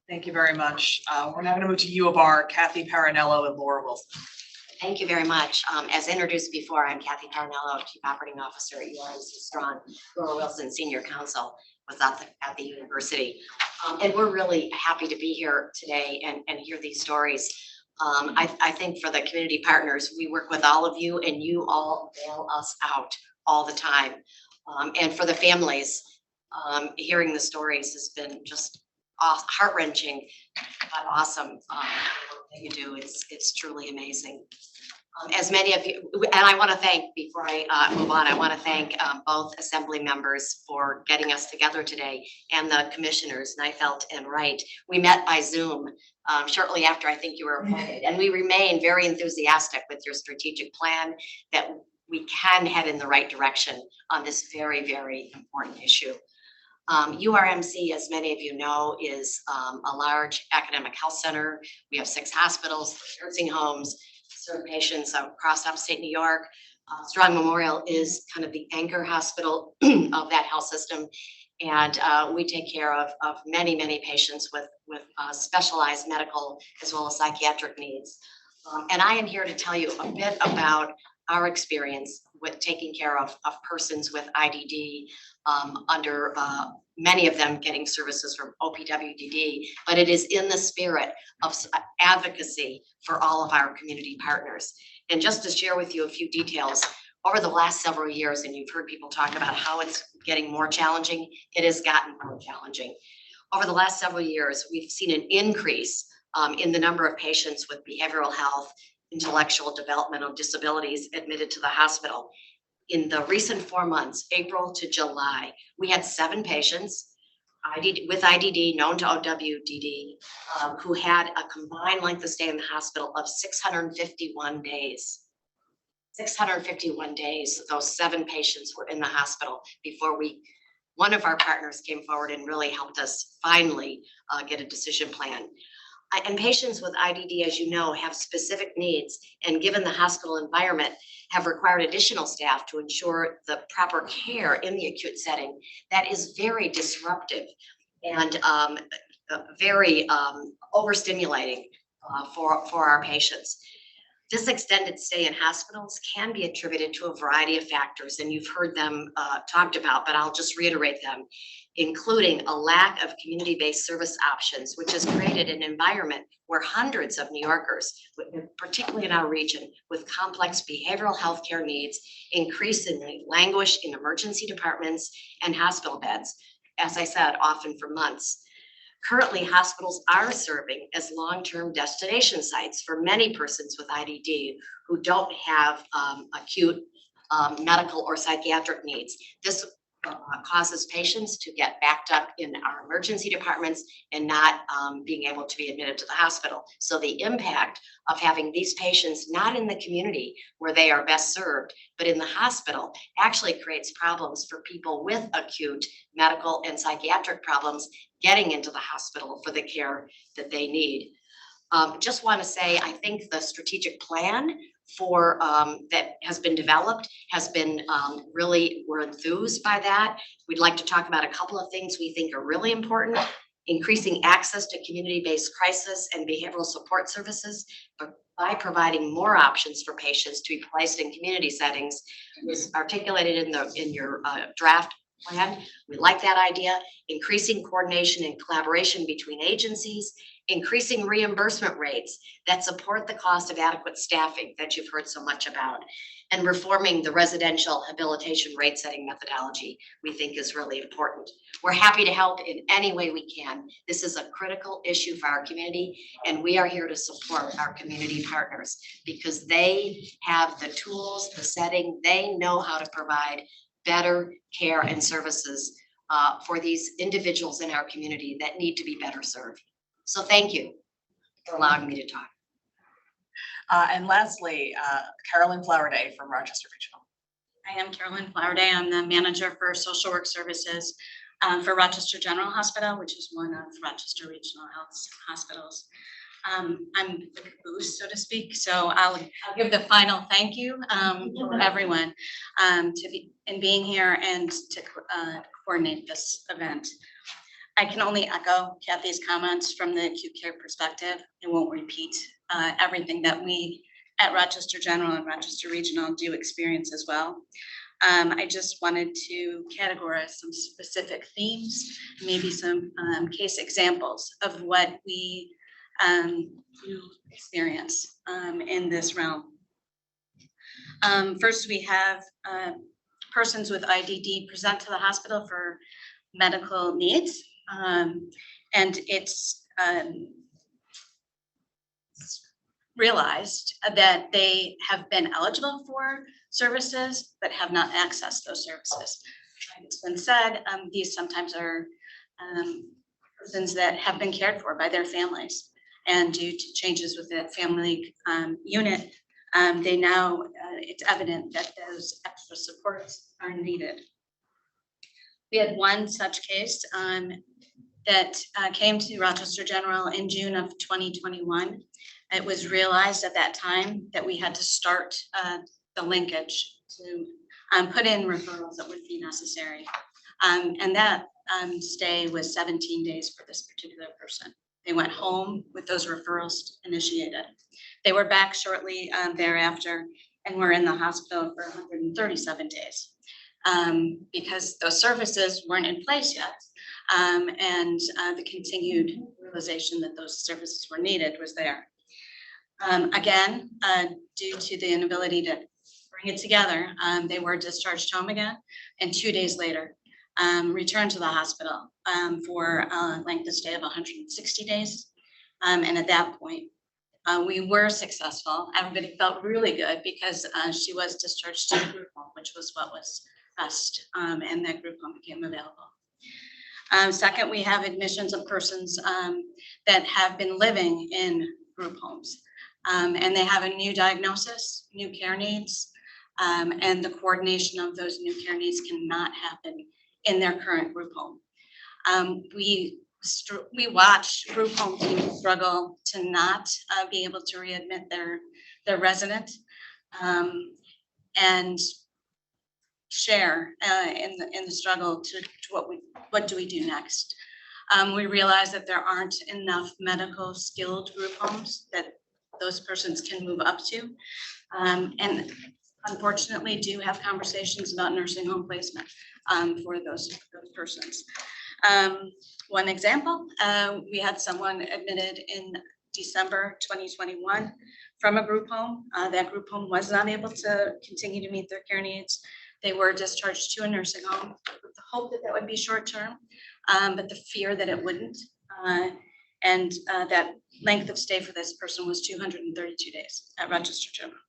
Thank you very much. We're now gonna move to U of R, Kathy Parinello and Laura Wilson. Thank you very much. As introduced before, I'm Kathy Parinello, Chief Operating Officer at URMC Strong, Laura Wilson, Senior Counsel at the university. And we're really happy to be here today and hear these stories. I think for the community partners, we work with all of you and you all bail us out all the time. And for the families, hearing the stories has been just heart-wrenching, but awesome. That you do, it's truly amazing. As many of you, and I want to thank, before I move on, I want to thank both assembly members for getting us together today and the commissioners, Neifeld and Wright. We met by Zoom shortly after I think you were appointed, and we remain very enthusiastic with your strategic plan that we can head in the right direction on this very, very important issue. URMC, as many of you know, is a large academic health center. We have 6 hospitals, nursing homes, serve patients across upstate New York. Strong Memorial is kind of the anchor hospital of that health system. And we take care of many, many patients with specialized medical as well as psychiatric needs. And I am here to tell you a bit about our experience with taking care of persons with IDD, under many of them getting services from OPWDD, but it is in the spirit of advocacy for all of our community partners. And just to share with you a few details, over the last several years, and you've heard people talk about how it's getting more challenging, it has gotten more challenging. Over the last several years, we've seen an increase in the number of patients with behavioral health, intellectual, developmental disabilities admitted to the hospital. In the recent 4 months, April to July, we had 7 patients with IDD known to OPWDD who had a combined length of stay in the hospital of 651 days. 651 days, those 7 patients were in the hospital before one of our partners came forward and really helped us finally get a decision plan. And patients with IDD, as you know, have specific needs, and given the hospital environment, have required additional staff to ensure the proper care in the acute setting. That is very disruptive and very overstimulating for our patients. This extended stay in hospitals can be attributed to a variety of factors, and you've heard them talked about, but I'll just reiterate them, including a lack of community-based service options, which has created an environment where hundreds of New Yorkers, particularly in our region, with complex behavioral health care needs, increasingly languish in emergency departments and hospital beds, as I said, often for months. Currently, hospitals are serving as long-term destination sites for many persons with IDD who don't have acute medical or psychiatric needs. This causes patients to get backed up in our emergency departments and not being able to be admitted to the hospital. So the impact of having these patients not in the community where they are best served, but in the hospital actually creates problems for people with acute medical and psychiatric problems getting into the hospital for the care that they need. Just want to say, I think the strategic plan for that has been developed has been really, we're enthused by that. We'd like to talk about a couple of things we think are really important. Increasing access to community-based crisis and behavioral support services by providing more options for patients to be placed in community settings was articulated in your draft plan. We like that idea. Increasing coordination and collaboration between agencies, increasing reimbursement rates that support the cost of adequate staffing that you've heard so much about, and reforming the residential habilitation rate setting methodology we think is really important. We're happy to help in any way we can. This is a critical issue for our community, and we are here to support our community partners because they have the tools, the setting, they know how to provide better care and services for these individuals in our community that need to be better served. So thank you for allowing me to talk. And lastly, Carolyn Flowerday from Rochester Regional. I am Carolyn Flowerday. I'm the manager for social work services for Rochester General Hospital, which is one of Rochester Regional Health's hospitals. I'm the caboose, so to speak. So I'll give the final thank you for everyone being here and to coordinate this event. I can only echo Kathy's comments from the acute care perspective. I won't repeat everything that we at Rochester General and Rochester Regional do experience as well. I just wanted to categorize some specific themes, maybe some case examples of what we do experience in this realm. First, we have persons with IDD present to the hospital for medical needs. And it's realized that they have been eligible for services, but have not accessed those services. It's been said, these sometimes are persons that have been cared for by their families. And due to changes with the family unit, they now, it's evident that those extra supports are needed. We had one such case that came to Rochester General in June of 2021. It was realized at that time that we had to start the linkage to put in referrals that would be necessary. And that stay was 17 days for this particular person. They went home with those referrals initiated. They were back shortly thereafter and were in the hospital for 137 days because those services weren't in place yet. And the continued realization that those services were needed was there. Again, due to the inability to bring it together, they were discharged home again, and 2 days later, returned to the hospital for a length of stay of 160 days. And at that point, we were successful. Everybody felt really good because she was discharged to a group home, which was what was best, and that group home became available. Second, we have admissions of persons that have been living in group homes. And they have a new diagnosis, new care needs, and the coordination of those new care needs cannot happen in their current group home. We watch group home teams struggle to not be able to readmit their resident and share in the struggle to what do we do next. We realize that there aren't enough medical skilled group homes that those persons can move up to. And unfortunately do have conversations about nursing home placement for those persons. One example, we had someone admitted in December 2021 from a group home. That group home was not able to continue to meet their care needs. They were discharged to a nursing home with the hope that that would be short-term, but the fear that it wouldn't. And that length of stay for this person was 232 days at Rochester General.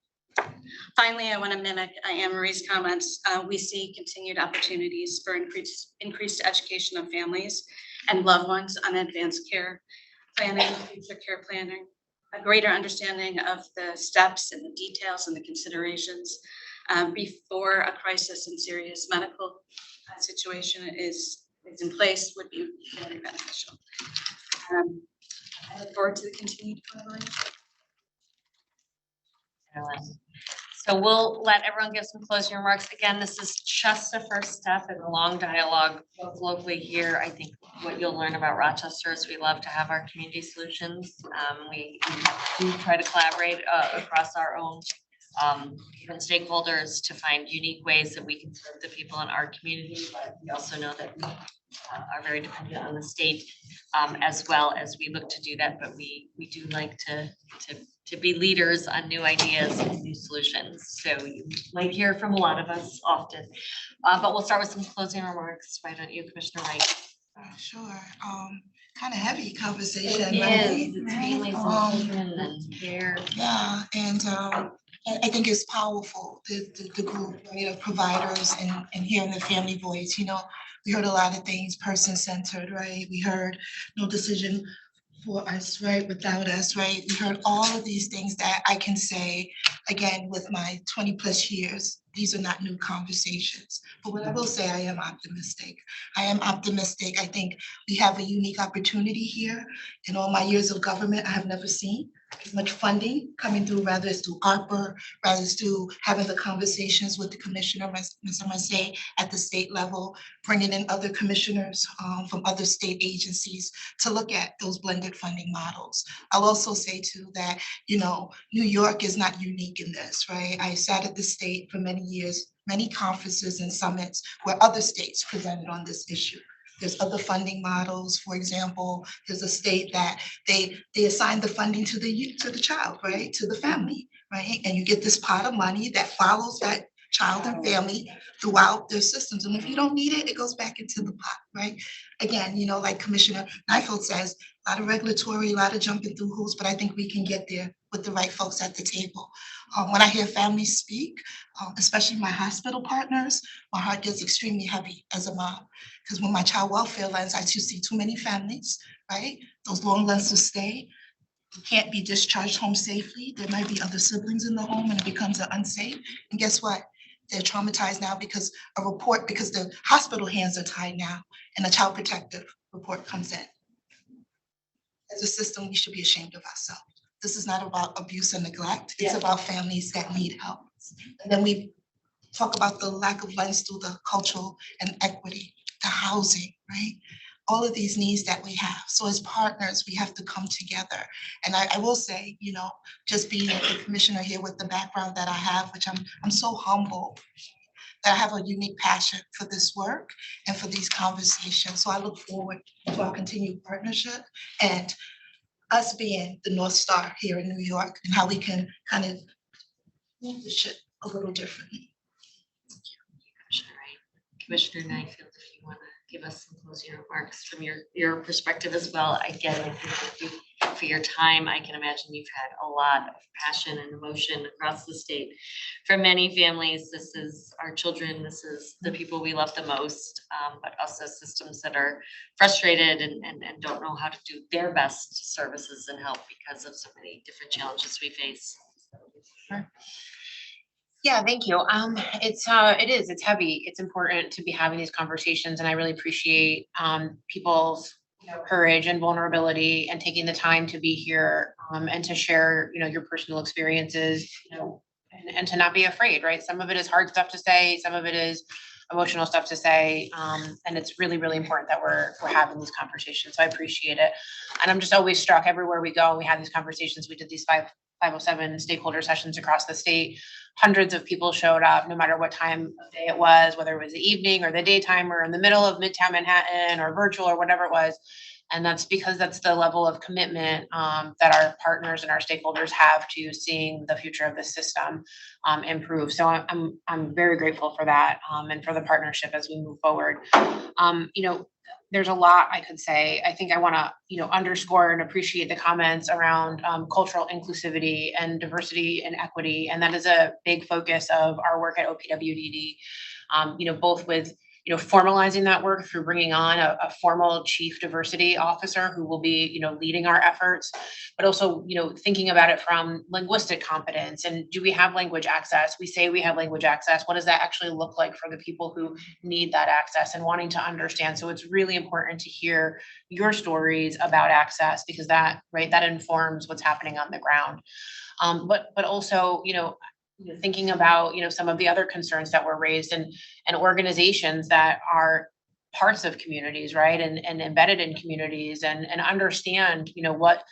Finally, I want to mimic Anne Marie's comments. We see continued opportunities for increased education of families and loved ones on advanced care planning, future care planning, a greater understanding of the steps and the details and the considerations before a crisis and serious medical situation is in place would be very beneficial. I look forward to the continued collaboration. So we'll let everyone give some closing remarks. Again, this is just a first step in a long dialogue both locally here. I think what you'll learn about Rochester is we love to have our community solutions. We do try to collaborate across our own different stakeholders to find unique ways that we can serve the people in our community, but we also know that we are very dependent on the state as well as we look to do that, but we do like to be leaders on new ideas and new solutions. So you might hear from a lot of us often, but we'll start with some closing remarks. Why don't you, Commissioner Wright? Sure. Kind of heavy conversation, It right? is. It's families and children and care. Yeah, and I think it's powerful, the group, right, of providers and hearing the family voice. You know, we heard a lot of things person-centered, right? We heard no decision for us, right, without us, right? We heard all of these things that I can say, again, with my 20+ years. These are not new conversations. But what I will say, I am optimistic. I am optimistic. I think we have a unique opportunity here. In all my years of government, I have never seen as much funding coming through, rather it's through ARPA, rather it's through having the conversations with the commissioner, Mr. Marseille, at the state level, bringing in other commissioners from other state agencies to look at those blended funding models. I'll also say too that, you know, New York is not unique in this, right? I sat at the state for many years, many conferences and summits where other states presented on this issue. There's other funding models. For example, there's a state that they assign the funding to the child, right? To the family, right? And you get this pot of money that follows that child and family throughout their systems. And if you don't need it, it goes back into the pot, right? Again, you know, like Commissioner Neifeld says, a lot of regulatory, a lot of jumping through hoops, but I think we can get there with the right folks at the table. When I hear families speak, especially my hospital partners, my heart gets extremely heavy as a mom. Because when my child welfare lens, I just see too many families, right? Those long lengths of stay, you can't be discharged home safely. There might be other siblings in the home and it becomes unsafe. And guess what? They're traumatized now because the hospital hands are tied now and a child protective report comes in. As a system, we should be ashamed of ourselves. This is not about abuse and neglect. It's about families that need help. And then we talk about the lack of lens through the cultural and equity, the housing, right? All of these needs that we have. So as partners, we have to come together. And I will say, you know, just being a commissioner here with the background that I have, which I'm so humbled that I have a unique passion for this work and for these conversations. So I look forward to our continued partnership and us being the North Star here in New York and how we can kind of move the ship a little differently. Commissioner Neifeld, if you want to give us some closing remarks from your perspective as well. Again, I thank you for your time. I can imagine you've had a lot of passion and emotion across the state. For many families, this is our children, this is the people we love the most, but also systems that are frustrated and don't know how to do their best services and help because of so many different challenges we face. Sure. Yeah, thank you. It's heavy. It's important to be having these conversations, and I really appreciate people's courage and vulnerability and taking the time to be here and to share, your personal experiences, and to not be afraid, right? Some of it is hard stuff to say, some of it is emotional stuff to say, and it's really, really important that we're having these conversations. So I appreciate it, and I'm just always struck everywhere we go. We have these conversations. We did these 507 stakeholder sessions across the state. Hundreds of people showed up, no matter what time of day it was, whether it was the evening or the daytime or in the middle of Midtown Manhattan or virtual or whatever it was. And that's because that's the level of commitment that our partners and our stakeholders have to seeing the future of the system improve. So I'm very grateful for that and for the partnership as we move forward. You know, there's a lot I could say. I think I want to, you know, underscore and appreciate the comments around cultural inclusivity and diversity and equity. And that is a big focus of our work at OPWDD, you know, both with, you know, formalizing that work through bringing on a formal chief diversity officer who will be, you know, leading our efforts, but also, you know, thinking about it from linguistic competence and do we have language access? We say we have language access. What does that actually look like for the people who need that access and wanting to understand? So it's really important to hear your stories about access because that, right, that informs what's happening on the ground. But also, you know, thinking about, you know, some of the other concerns that were raised and organizations that are parts of communities, right, and embedded in communities and understand, you know, what,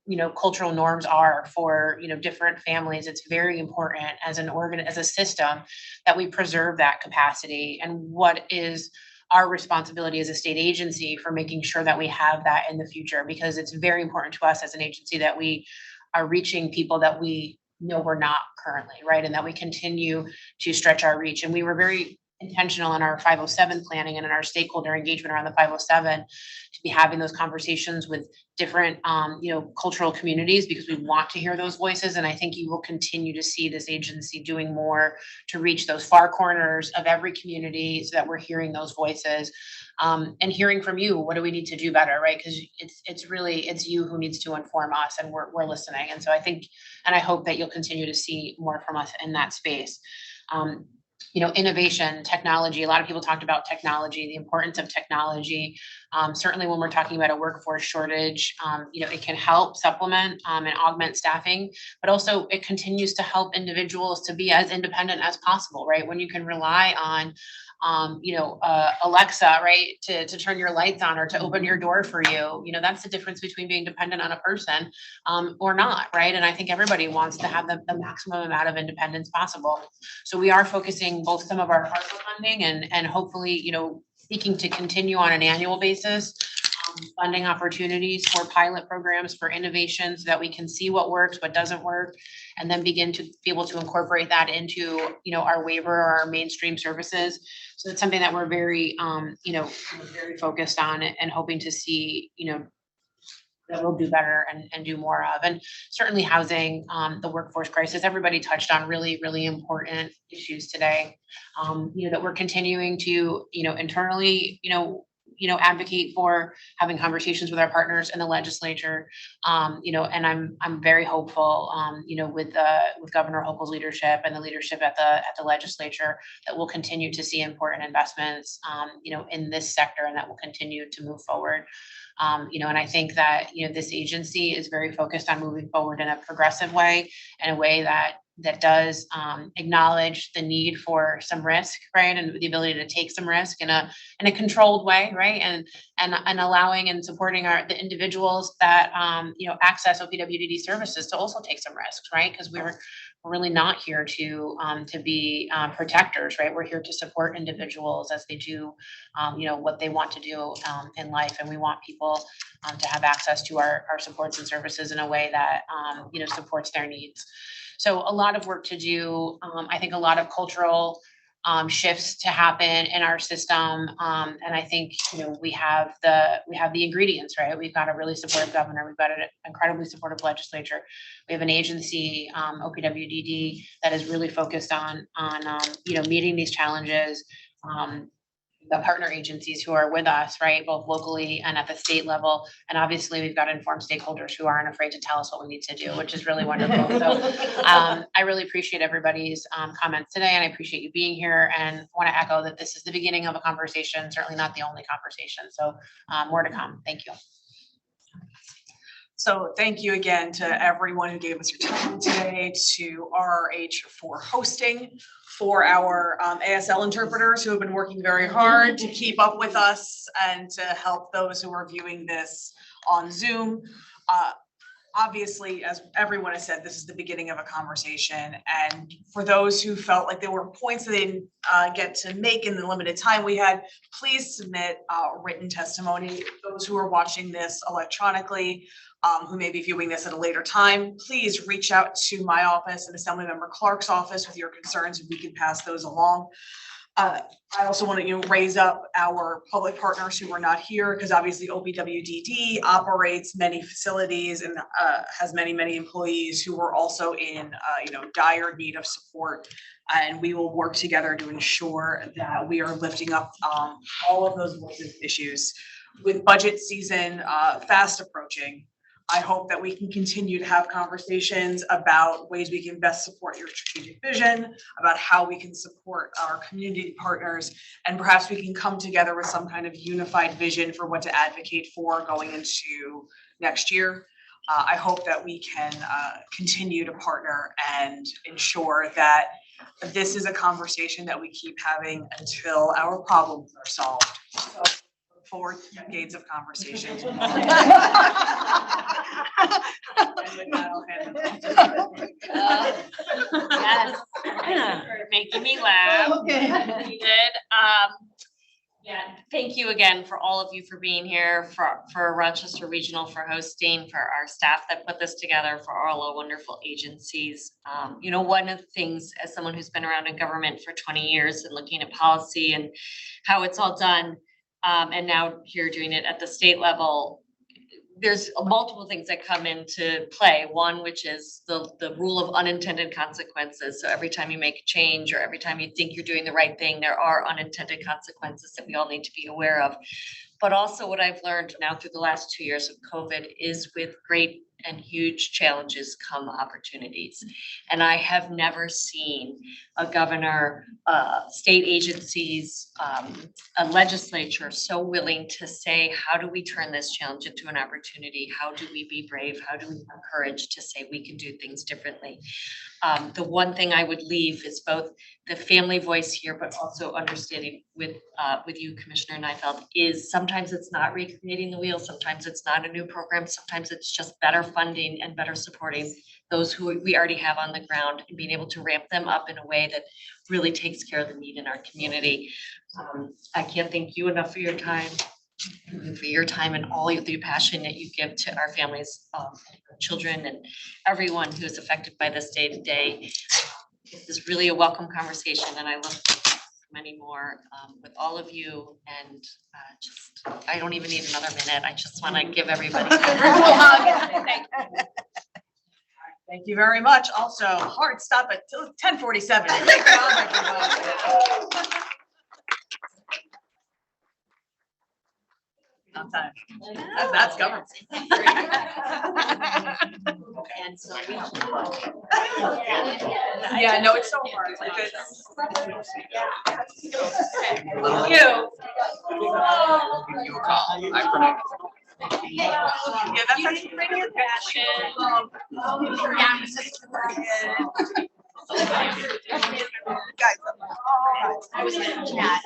you know, cultural norms are for, you know, different families. It's very important as as a system that we preserve that capacity and what is our responsibility as a state agency for making sure that we have that in the future, because it's very important to us as an agency that we are reaching people that we know we're not currently, right? And that we continue to stretch our reach. And we were very intentional in our 507 planning and in our stakeholder engagement around the 507 to be having those conversations with different, you know, cultural communities because we want to hear those voices. And I think you will continue to see this agency doing more to reach those far corners of every community so that we're hearing those voices. And hearing from you, what do we need to do better, right? Because it's really, it's you who needs to inform us and we're listening. And so I think, and I hope that you'll continue to see more from us in that space. You know, innovation, technology, a lot of people talked about technology, the importance of technology. Certainly when we're talking about a workforce shortage, you know, it can help supplement and augment staffing, but also it continues to help individuals to be as independent as possible, right? When you can rely on you know, Alexa, right, to turn your lights on or to open your door for you, you know, that's the difference between being dependent on a person or not, right? And I think everybody wants to have the maximum amount of independence possible. So we are focusing both some of our ARPA funding and hopefully, you know, seeking to continue on an annual basis, funding opportunities for pilot programs for innovation so that we can see what works, what doesn't work, and then begin to be able to incorporate that into, you know, our waiver or our mainstream services. So it's something that we're very, you know, very focused on and hoping to see, you know, that we'll do better and do more of. And certainly housing, the workforce crisis, everybody touched on really, really important issues today. You know, that we're continuing to, you know, internally, you know, advocate for having conversations with our partners in the legislature, you know, and I'm very hopeful, you know, with Governor Hochul's leadership and the leadership at the legislature that we'll continue to see important investments, you know, in this sector and that will continue to move forward. You know, and I think that, you know, this agency is very focused on moving forward in a progressive way, in a way that does acknowledge the need for some risk, right, and the ability to take some risk in a controlled way, right, and allowing and supporting the individuals that you know, access OPWDD services to also take some risks, right, because we're really not here to be protectors, right? We're here to support individuals as they do, you know, what they want to do in life, and we want people to have access to our supports and services in a way that you know, supports their needs. So a lot of work to do. I think a lot of cultural shifts to happen in our system, and I think, you know, we have the ingredients, right? We've got a really supportive governor. We've got an incredibly supportive legislature. We have an agency, OPWDD, that is really focused on you know, meeting these challenges. The partner agencies who are with us, right, both locally and at the state level. And obviously we've got informed stakeholders who aren't afraid to tell us what we need to do, which is really wonderful. So I really appreciate everybody's comments today, and I appreciate you being here, and want to echo that this is the beginning of a conversation, certainly not the only conversation. So more to come. Thank you. So thank you again to everyone who gave us your time today, to RRH for hosting, for our ASL interpreters who have been working very hard to keep up with us and to help those who are viewing this on Zoom. obviously, as everyone has said, this is the beginning of a conversation. And for those who felt like there were points that they didn't get to make in the limited time we had, please submit written testimony. Those who are watching this electronically, who may be viewing this at a later time, please reach out to my office and Assemblymember Clark's office with your concerns, and we can pass those along. I also want to raise up our public partners who are not here, because obviously OPWDD operates many facilities and has many employees who are also in dire need of support. And we will work together to ensure that we are lifting up all of those voices and issues. With budget season fast approaching, I hope that we can continue to have conversations about ways we can best support your strategic vision, about how we can support our community partners, and perhaps we can come together with some kind of unified vision for what to advocate for going into next year. I hope that we can continue to partner and ensure that this is a conversation that we keep having until our problems are solved. So, for decades of conversations. And with that, I'll hand it Yes, for making me laugh. Okay. You did. Yeah, thank you again for all of you for being here, for Rochester Regional for hosting, for our staff that put this together, for all our wonderful agencies. One of the things, as someone who's been around in government for 20 years and looking at policy and how it's all done, and now here doing it at the state level, there's multiple things that come into play. One, which is the rule of unintended consequences. So every time you make a change or every time you think you're doing the right thing, there are unintended consequences that we all need to be aware of. But also what I've learned now through the last 2 years of COVID is with great and huge challenges come opportunities. And I have never seen a governor, state agencies, a legislature so willing to say, how do we turn this challenge into an opportunity? How do we be brave? How do we have courage to say we can do things differently? The one thing I would leave is both the family voice here, but also understanding with you, Commissioner Neifeld, is sometimes it's not recreating the wheel, sometimes it's not a new program, sometimes it's just better funding and better supporting those who we already have on the ground and being able to ramp them up in a way that really takes care of the need in our community. I can't thank you enough for your time. And all of the passion that you give to our families, children, and everyone who is affected by this day to day. This is really a welcome conversation, and I look forward to many more with all of you. And I don't even need another minute. I just want to give everybody a virtual hug. Thank you. Thank you very much. Also, hard stop at 10:47. Great job, everybody. On time. That's government. And so we. Yeah, no, it's so hard. Like it's. Thank you. You a call. I predict. Yeah, that's actually pretty good passion. Guys, I was in the chat.